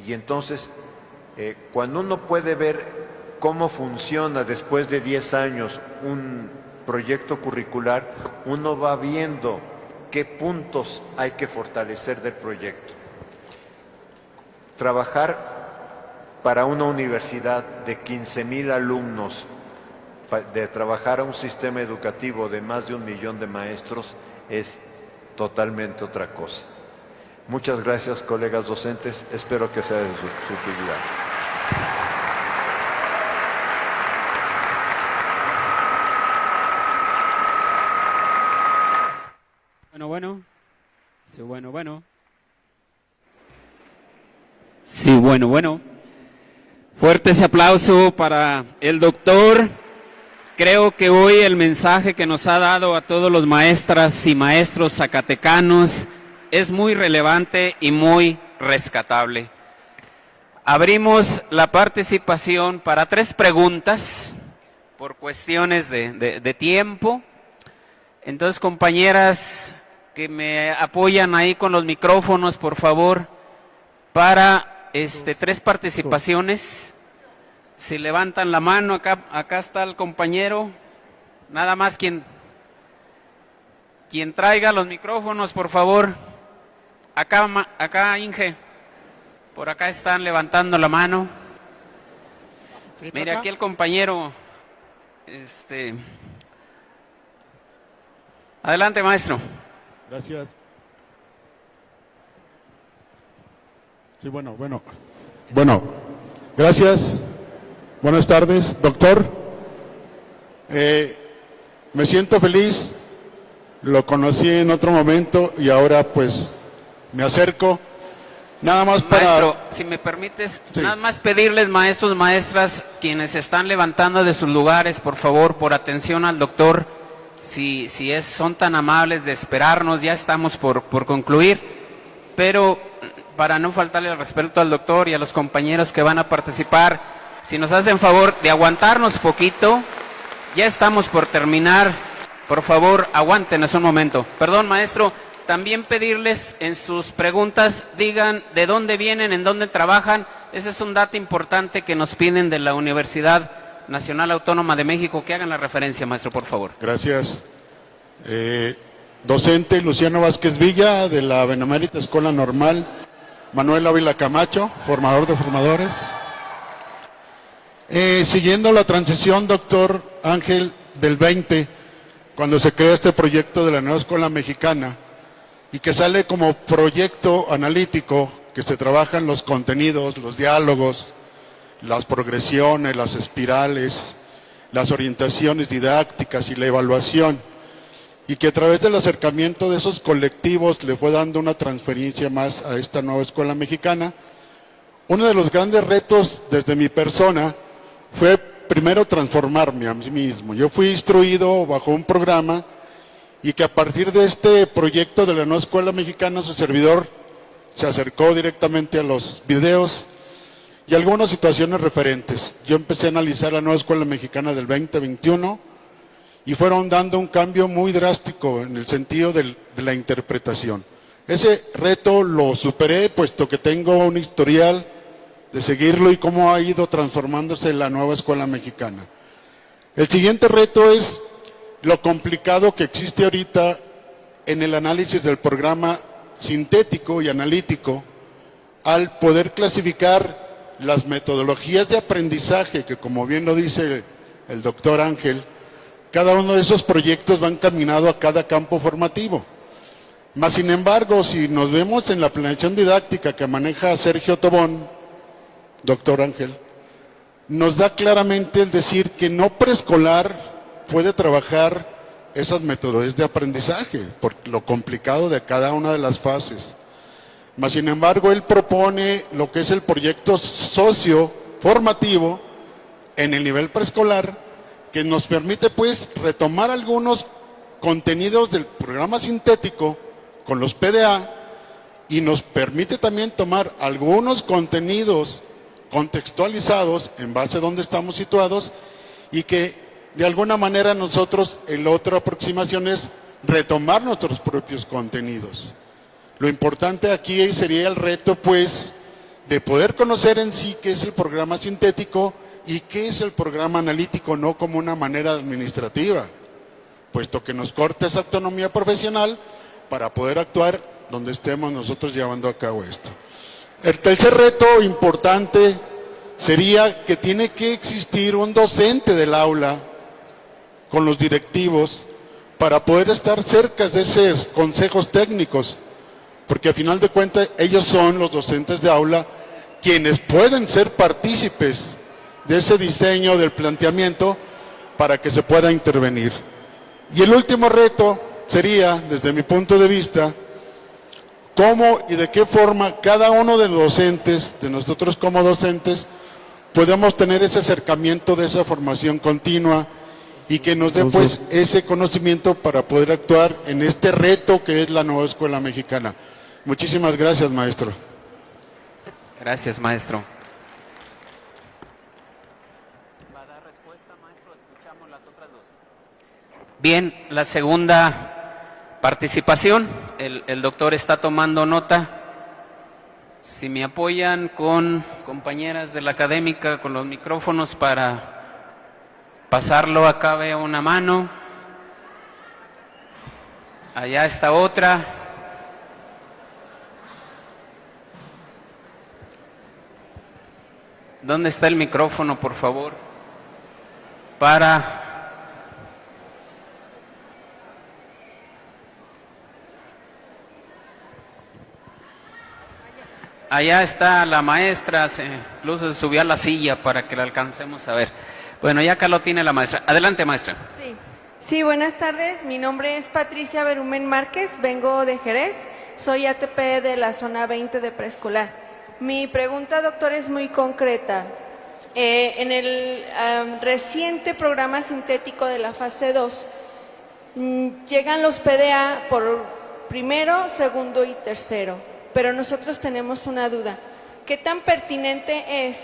y entonces cuando uno puede ver cómo funciona después de 10 años un proyecto curricular, uno va viendo qué puntos hay que fortalecer del proyecto. Trabajar para una universidad de 15,000 alumnos, de trabajar a un sistema educativo de más de 1 millón de maestros, es totalmente otra cosa. Muchas gracias, colegas docentes. Espero que sea de su utilidad. Bueno. Sí, bueno. Sí, bueno. Fuerte ese aplauso para el doctor. Creo que hoy el mensaje que nos ha dado a todos los maestras y maestros zacatecanos es muy relevante y muy rescatable. Abrimos la participación para 3 preguntas por cuestiones de tiempo. Entonces, compañeras que me apoyan ahí con los micrófonos, por favor, para 3 participaciones. Si levantan la mano, acá está el compañero. Nada más quien traiga los micrófonos, por favor. Acá, Inge. Por acá están levantando la mano. Mire, aquí el compañero. Adelante, maestro. Gracias. Sí, bueno. Gracias. Buenas tardes, doctor. Me siento feliz. Lo conocí en otro momento y ahora pues me acerco. Nada más para... Maestro, si me permites, sí. Nada más pedirles, maestros, maestras, quienes se están levantando de sus lugares, por favor, por atención al doctor, son tan amables de esperarnos, ya estamos por concluir, pero para no faltarle el respeto al doctor y a los compañeros que van a participar, si nos hacen favor de aguantarnos poquito, ya estamos por terminar, por favor, aguántenos un momento. Perdón, maestro, también pedirles en sus preguntas, digan de dónde vienen, en dónde trabajan. Ese es un dato importante que nos piden de la Universidad Nacional Autónoma de México, que hagan la referencia, maestro, por favor. Gracias. Docente Luciano Vázquez Villa, de la Benemérita Escuela Normal Manuel Ávila Camacho, formador de formadores. Siguiendo la transición, doctor Ángel, del 20, cuando se creó este proyecto de la nueva escuela mexicana, y que sale como proyecto analítico, que se trabajan los contenidos, los diálogos, las progresiones, las espirales, las orientaciones didácticas y la evaluación, y que a través del acercamiento de esos colectivos le fue dando una transferencia más a esta nueva escuela mexicana. Uno de los grandes retos desde mi persona fue primero transformarme a mí mismo. Yo fui instruido bajo un programa y que a partir de este proyecto de la nueva escuela mexicana, su servidor se acercó directamente a los videos y algunas situaciones referentes. Yo empecé a analizar la nueva escuela mexicana del 2021 y fueron dando un cambio muy drástico en el sentido de la interpretación. Ese reto lo superé, puesto que tengo un historial de seguirlo y cómo ha ido transformándose la nueva escuela mexicana. El siguiente reto es lo complicado que existe ahorita en el análisis del programa sintético y analítico, al poder clasificar las metodologías de aprendizaje, que como bien lo dice el doctor Ángel, cada uno de esos proyectos van encaminado a cada campo formativo. Mas, sin embargo, si nos vemos en la planeación didáctica que maneja Sergio Tobón, doctor Ángel, nos da claramente el decir que no preescolar puede trabajar esas metodologías de aprendizaje, por lo complicado de cada una de las fases. Mas, sin embargo, él propone lo que es el proyecto socio-formativo en el nivel preescolar, que nos permite pues retomar algunos contenidos del programa sintético con los PDA y nos permite también tomar algunos contenidos contextualizados en base a dónde estamos situados y que de alguna manera nosotros, en la otra aproximación es retomar nuestros propios contenidos. Lo importante aquí sería el reto, pues, de poder conocer en sí qué es el programa sintético y qué es el programa analítico, no como una manera administrativa, puesto que nos corta esa autonomía profesional para poder actuar donde estemos nosotros llevando a cabo esto. El tercer reto importante sería que tiene que existir un docente del aula con los directivos para poder estar cerca de esos consejos técnicos, porque al final de cuentas ellos son los docentes de aula quienes pueden ser partícipes de ese diseño del planteamiento para que se pueda intervenir. Y el último reto sería, desde mi punto de vista, cómo y de qué forma cada uno de los docentes, de nosotros como docentes, podemos tener ese acercamiento de esa formación continua y que nos dé pues ese conocimiento para poder actuar en este reto que es la nueva escuela mexicana. Muchísimas gracias, maestro. Gracias, maestro. ¿Va a dar respuesta, maestro? Escuchamos las otras dos. Bien, la segunda participación, el doctor está tomando nota. Si me apoyan con compañeras de la académica, con los micrófonos para pasarlo, acá veo una mano, allá está otra. ¿Dónde está el micrófono, por favor? Para... Allá está la maestra, incluso se subió a la silla para que la alcancemos a ver. Bueno, ya acá lo tiene la maestra. Adelante, maestra. Sí, buenas tardes. Mi nombre es Patricia Berumen Márquez, vengo de Jerez. Soy ATP de la zona 20 de preescolar. Mi pregunta, doctor, es muy concreta. En el reciente programa sintético de la fase 2, llegan los PDA por primero, segundo y tercero, pero nosotros tenemos una duda. ¿Qué tan pertinente es,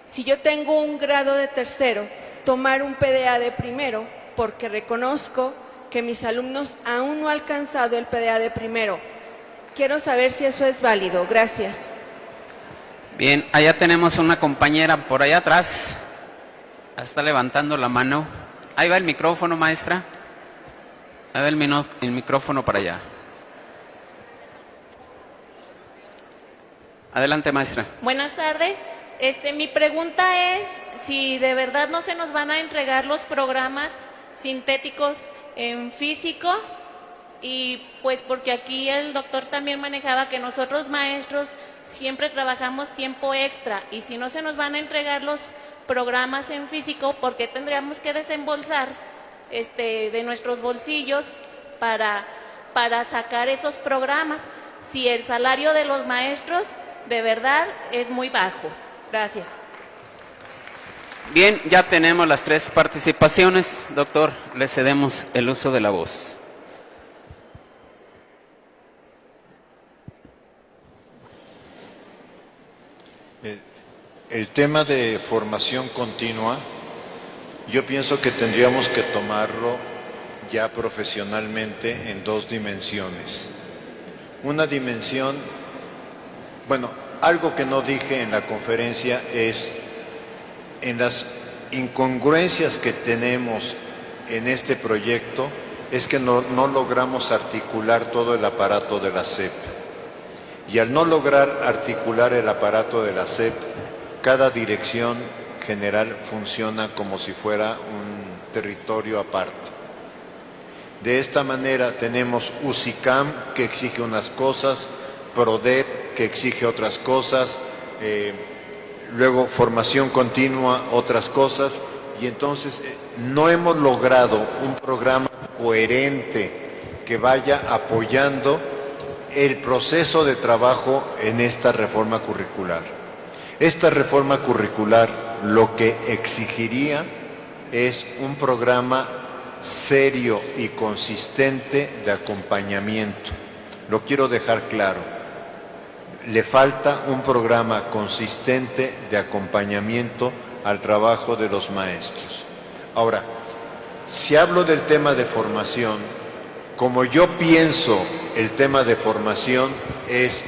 si yo tengo un grado de tercero, tomar un PDA de primero? Porque reconozco que mis alumnos aún no han alcanzado el PDA de primero. Quiero saber si eso es válido. Gracias. Bien, allá tenemos una compañera por allá atrás. Está levantando la mano. Ahí va el micrófono, maestra. Ahí va el micrófono para allá. Adelante, maestra. Buenas tardes. Mi pregunta es si de verdad no se nos van a entregar los programas sintéticos en físico, y pues porque aquí el doctor también manejaba que nosotros maestros siempre trabajamos tiempo extra, y si no se nos van a entregar los programas en físico, ¿por qué tendríamos que desembolsar de nuestros bolsillos para sacar esos programas si el salario de los maestros de verdad es muy bajo? Gracias. Bien, ya tenemos las tres participaciones. Doctor, le cedemos el uso de la voz. El tema de formación continua, yo pienso que tendríamos que tomarlo ya profesionalmente en dos dimensiones. Una dimensión, bueno, algo que no dije en la conferencia es en las incongruencias que tenemos en este proyecto, es que no logramos articular todo el aparato de la SEP. Y al no lograr articular el aparato de la SEP, cada dirección general funciona como si fuera un territorio aparte. De esta manera tenemos UCICAM, que exige unas cosas, PRODEP, que exige otras cosas, luego formación continua, otras cosas, y entonces no hemos logrado un programa coherente que vaya apoyando el proceso de trabajo en esta reforma curricular. Esta reforma curricular lo que exigiría es un programa serio y consistente de acompañamiento. Lo quiero dejar claro. Le falta un programa consistente de acompañamiento al trabajo de los maestros. Ahora, si hablo del tema de formación, como yo pienso el tema de formación es,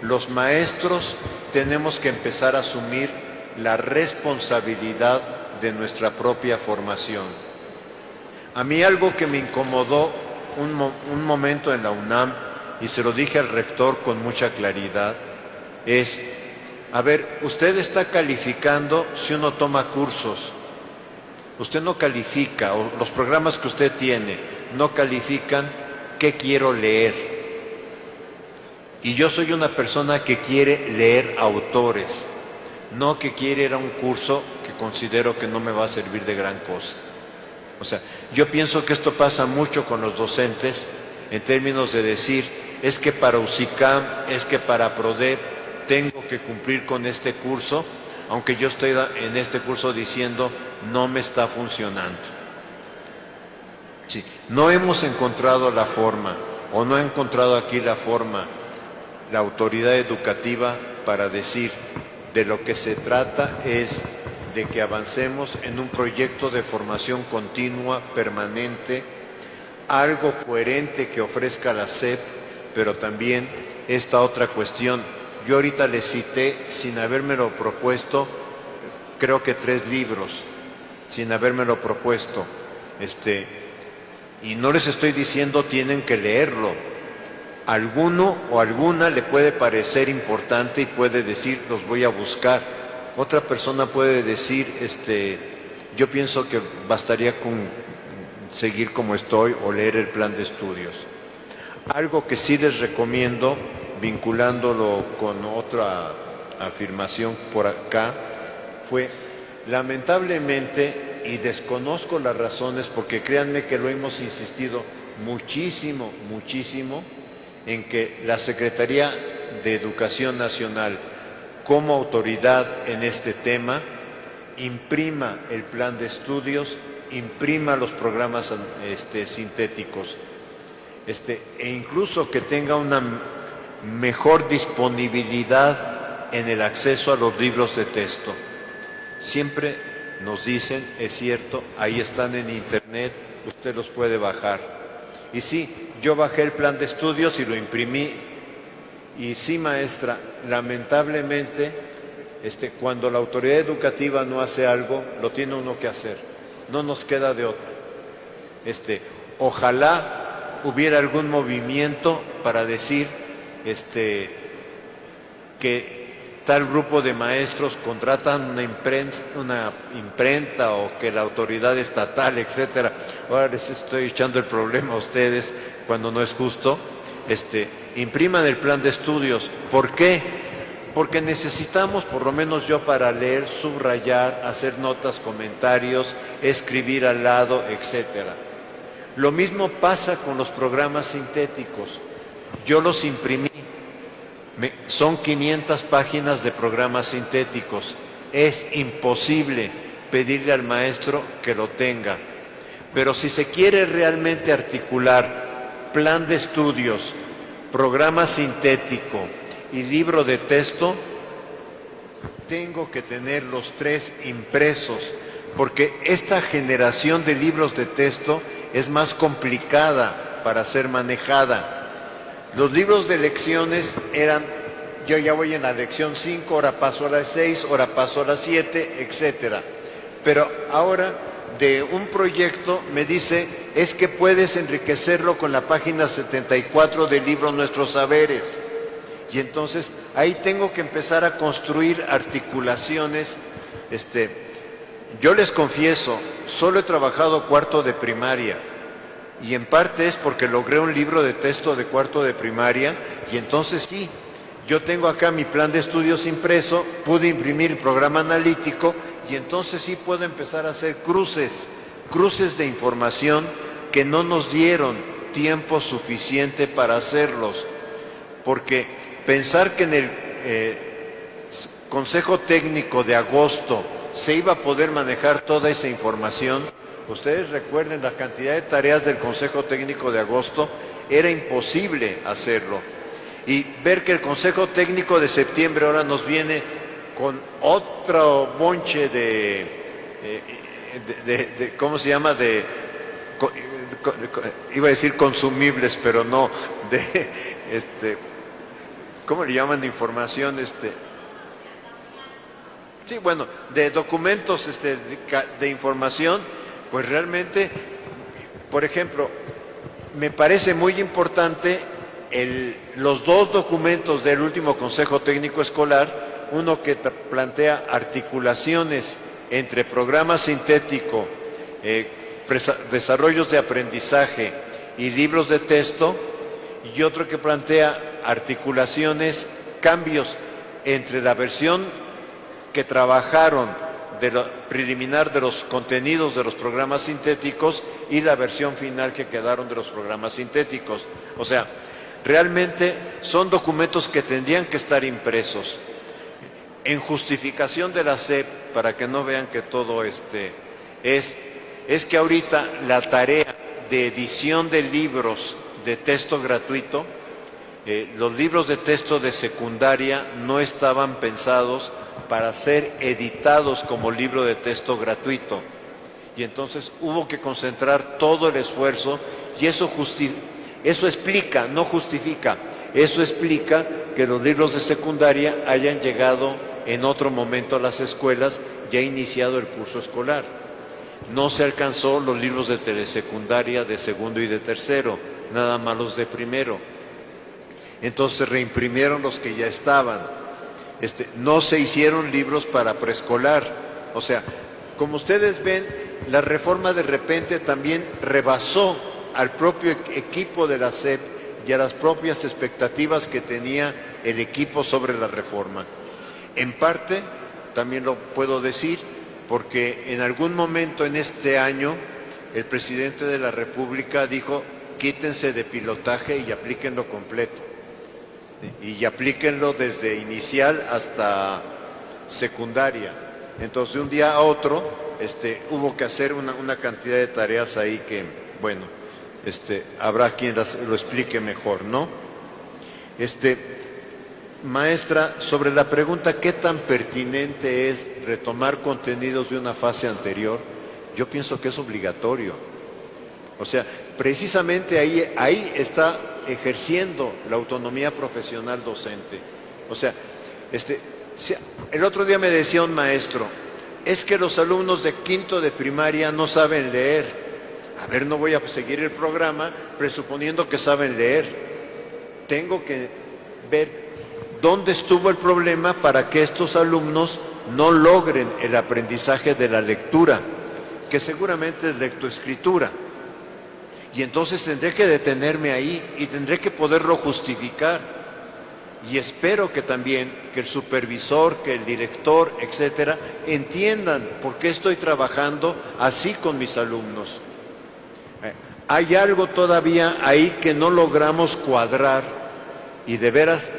los maestros tenemos que empezar a asumir la responsabilidad de nuestra propia formación. A mí algo que me incomodó un momento en la UNAM, y se lo dije al rector con mucha claridad, es, a ver, usted está calificando si uno toma cursos. Usted no califica, o los programas que usted tiene no califican qué quiero leer. Y yo soy una persona que quiere leer autores, no que quiere ir a un curso que considero que no me va a servir de gran cosa. O sea, yo pienso que esto pasa mucho con los docentes en términos de decir, es que para UCICAM, es que para PRODEP tengo que cumplir con este curso, aunque yo estoy en este curso diciendo, no me está funcionando. Sí, no hemos encontrado la forma, o no ha encontrado aquí la forma, la autoridad educativa para decir, de lo que se trata es de que avancemos en un proyecto de formación continua, permanente, algo coherente que ofrezca la SEP, pero también esta otra cuestión. Yo ahorita les cité, sin habérmelo propuesto, creo que 3 libros, sin habérmelo propuesto, y no les estoy diciendo tienen que leerlo. Alguno o alguna le puede parecer importante y puede decir, los voy a buscar. Otra persona puede decir, yo pienso que bastaría con seguir como estoy o leer el plan de estudios. Algo que sí les recomiendo, vinculándolo con otra afirmación por acá, fue, lamentablemente, y desconozco las razones, porque créanme que lo hemos insistido muchísimo, muchísimo, en que la Secretaría de Educación Nacional, como autoridad en este tema, imprima el plan de estudios, imprima los programas sintéticos, e incluso que tenga una mejor disponibilidad en el acceso a los libros de texto. Siempre nos dicen, es cierto, ahí están en internet, usted los puede bajar. Y sí, yo bajé el plan de estudios y lo imprimí. Y sí, maestra, lamentablemente, cuando la autoridad educativa no hace algo, lo tiene uno que hacer. No nos queda de otra. Ojalá hubiera algún movimiento para decir que tal grupo de maestros contratan una imprenta o que la autoridad estatal, etcétera. Ahora les estoy echando el problema a ustedes cuando no es justo. Impriman el plan de estudios. ¿Por qué? Porque necesitamos, por lo menos yo, para leer, subrayar, hacer notas, comentarios, escribir al lado, etcétera. Lo mismo pasa con los programas sintéticos. Yo los imprimí. Son 500 páginas de programas sintéticos. Es imposible pedirle al maestro que lo tenga. Pero si se quiere realmente articular plan de estudios, programa sintético y libro de texto, tengo que tener los 3 impresos, porque esta generación de libros de texto es más complicada para ser manejada. Los libros de lecciones eran, yo ya voy en la lección 5, ahora paso a la 6, ahora paso a la 7, etcétera. Pero ahora de un proyecto me dice, es que puedes enriquecerlo con la página 74 del libro Nuestros Saberes. Y entonces ahí tengo que empezar a construir articulaciones. Yo les confieso, solo he trabajado 4º de primaria. Y en parte es porque logré un libro de texto de 4º de primaria, y entonces sí, yo tengo acá mi plan de estudios impreso, pude imprimir el programa analítico, y entonces sí puedo empezar a hacer cruces de información que no nos dieron tiempo suficiente para hacerlos. Porque pensar que en el Consejo Técnico de agosto se iba a poder manejar toda esa información. Ustedes recuerden la cantidad de tareas del Consejo Técnico de agosto, era imposible hacerlo. Y ver que el Consejo Técnico de septiembre ahora nos viene con otro bonche ¿cómo se llama? iba a decir consumibles, pero no, ¿cómo le llaman? Información, sí, bueno, de documentos de información, pues realmente, por ejemplo, me parece muy importante los dos documentos del último Consejo Técnico Escolar, uno que plantea articulaciones entre programa sintético, desarrollos de aprendizaje y libros de texto, y otro que plantea articulaciones, cambios entre la versión que trabajaron de lo preliminar de los contenidos de los programas sintéticos y la versión final que quedaron de los programas sintéticos. O sea, realmente son documentos que tendrían que estar impresos. En justificación de la SEP, para que no vean que todo es que ahorita la tarea de edición de libros de texto gratuito, los libros de texto de secundaria no estaban pensados para ser editados como libro de texto gratuito. Y entonces hubo que concentrar todo el esfuerzo y eso explica, no justifica, eso explica que los libros de secundaria hayan llegado en otro momento a las escuelas, ya iniciado el curso escolar. No se alcanzó los libros de telesecundaria de segundo y de tercero, nada más los de primero. Entonces se reimprimieron los que ya estaban. No se hicieron libros para preescolar. O sea, como ustedes ven, la reforma de repente también rebasó al propio equipo de la SEP y a las propias expectativas que tenía el equipo sobre la reforma. En parte, también lo puedo decir, porque en algún momento en este año el presidente de la República dijo: quítense de pilotaje y aplíquenlo completo. Y aplíquenlo desde inicial hasta secundaria. Entonces, de un día a otro, hubo que hacer una cantidad de tareas ahí que, bueno, habrá quien lo explique mejor, ¿no? Maestra, sobre la pregunta ¿qué tan pertinente es retomar contenidos de una fase anterior? Yo pienso que es obligatorio. O sea, precisamente ahí está ejerciendo la autonomía profesional docente. O sea, el otro día me decía un maestro, es que los alumnos de quinto de primaria no saben leer. A ver, no voy a seguir el programa presuponiendo que saben leer. Tengo que ver dónde estuvo el problema para que estos alumnos no logren el aprendizaje de la lectura, que seguramente es lectoescritura. Y entonces tendré que detenerme ahí y tendré que poderlo justificar. Y espero que también que el supervisor, que el director, etcétera, entiendan por qué estoy trabajando así con mis alumnos. Hay algo todavía ahí que no logramos cuadrar y de veras,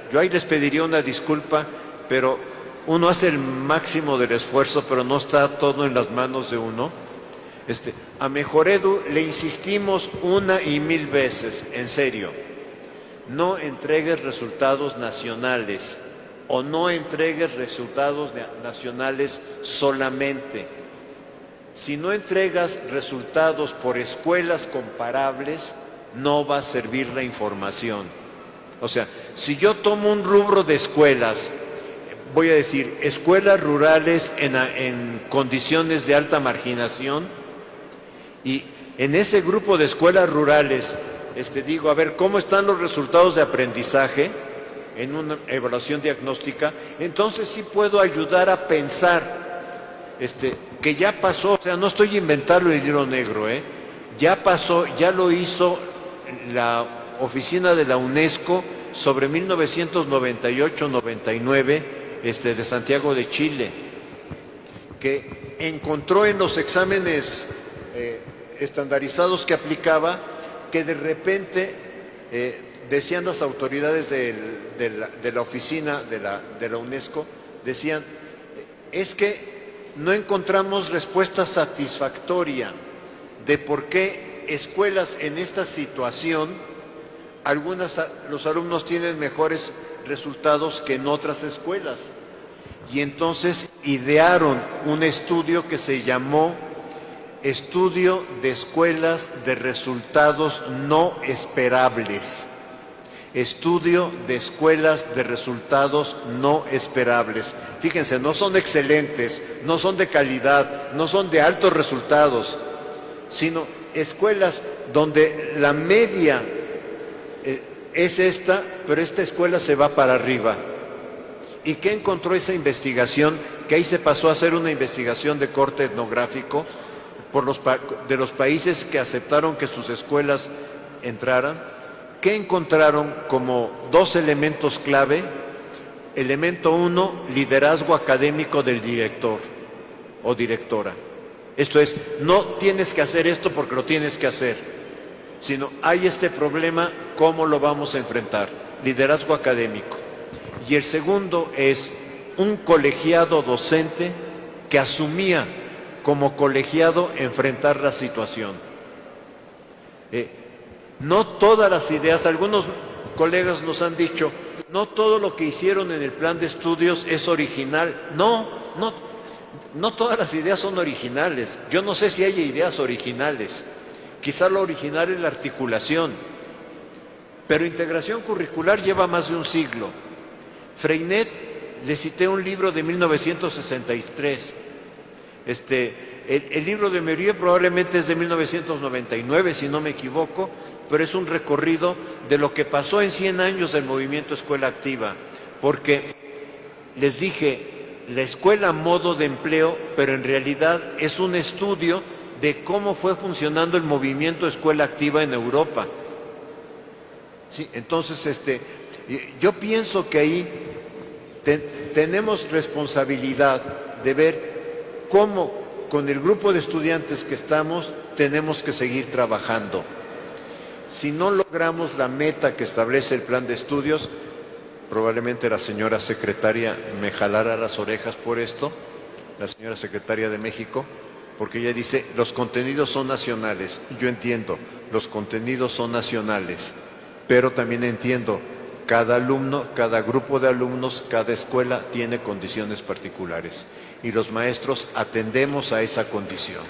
yo ahí les pediría una disculpa, pero uno hace el máximo del esfuerzo, pero no está todo en las manos de uno. A Mejoredu le insistimos 1 y 1000 veces, en serio, no entregues resultados nacionales o no entregues resultados nacionales solamente. Si no entregas resultados por escuelas comparables, no va a servir la información. O sea, si yo tomo un rubro de escuelas, voy a decir, escuelas rurales en condiciones de alta marginación, y en ese grupo de escuelas rurales, digo, a ver, ¿cómo están los resultados de aprendizaje en una evaluación diagnóstica? Entonces sí puedo ayudar a pensar que ya pasó, o sea, no estoy inventando el libro negro, ya pasó, ya lo hizo la oficina de la UNESCO sobre 1998-99 de Santiago de Chile, que encontró en los exámenes estandarizados que aplicaba, que de repente decían las autoridades de la oficina de la UNESCO, decían, es que no encontramos respuesta satisfactoria de por qué escuelas en esta situación, los alumnos tienen mejores resultados que en otras escuelas. Y entonces idearon un estudio que se llamó estudio de escuelas de resultados no esperables. Estudio de escuelas de resultados no esperables. Fíjense, no son excelentes, no son de calidad, no son de altos resultados, sino escuelas donde la media es esta, pero esta escuela se va para arriba. ¿Y qué encontró esa investigación? Que ahí se pasó a hacer una investigación de corte etnográfico de los países que aceptaron que sus escuelas entraran. ¿Qué encontraron como dos elementos clave? Elemento 1, liderazgo académico del director o directora. Esto es, no tienes que hacer esto porque lo tienes que hacer, sino hay este problema, ¿cómo lo vamos a enfrentar? Liderazgo académico. Y el segundo es un colegiado docente que asumía como colegiado enfrentar la situación. No todas las ideas, algunos colegas nos han dicho, no todo lo que hicieron en el plan de estudios es original. No todas las ideas son originales. Yo no sé si hay ideas originales. Quizá lo original es la articulación. Pero integración curricular lleva más de un siglo. Freinet, le cité un libro de 1963. El libro de Mérieux probablemente es de 1999, si no me equivoco, pero es un recorrido de lo que pasó en 100 años del movimiento Escuela Activa. Porque les dije, la escuela modo de empleo, pero en realidad es un estudio de cómo fue funcionando el movimiento Escuela Activa en Europa. Sí, entonces, yo pienso que ahí tenemos responsabilidad de ver cómo con el grupo de estudiantes que estamos tenemos que seguir trabajando. Si no logramos la meta que establece el plan de estudios, probablemente la señora secretaria me jalara las orejas por esto, la señora secretaria de México, porque ella dice, los contenidos son nacionales. Yo entiendo, los contenidos son nacionales, pero también entiendo, cada alumno, cada grupo de alumnos, cada escuela tiene condiciones particulares y los maestros atendemos a esa condición.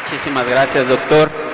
Muchísimas gracias, doctor.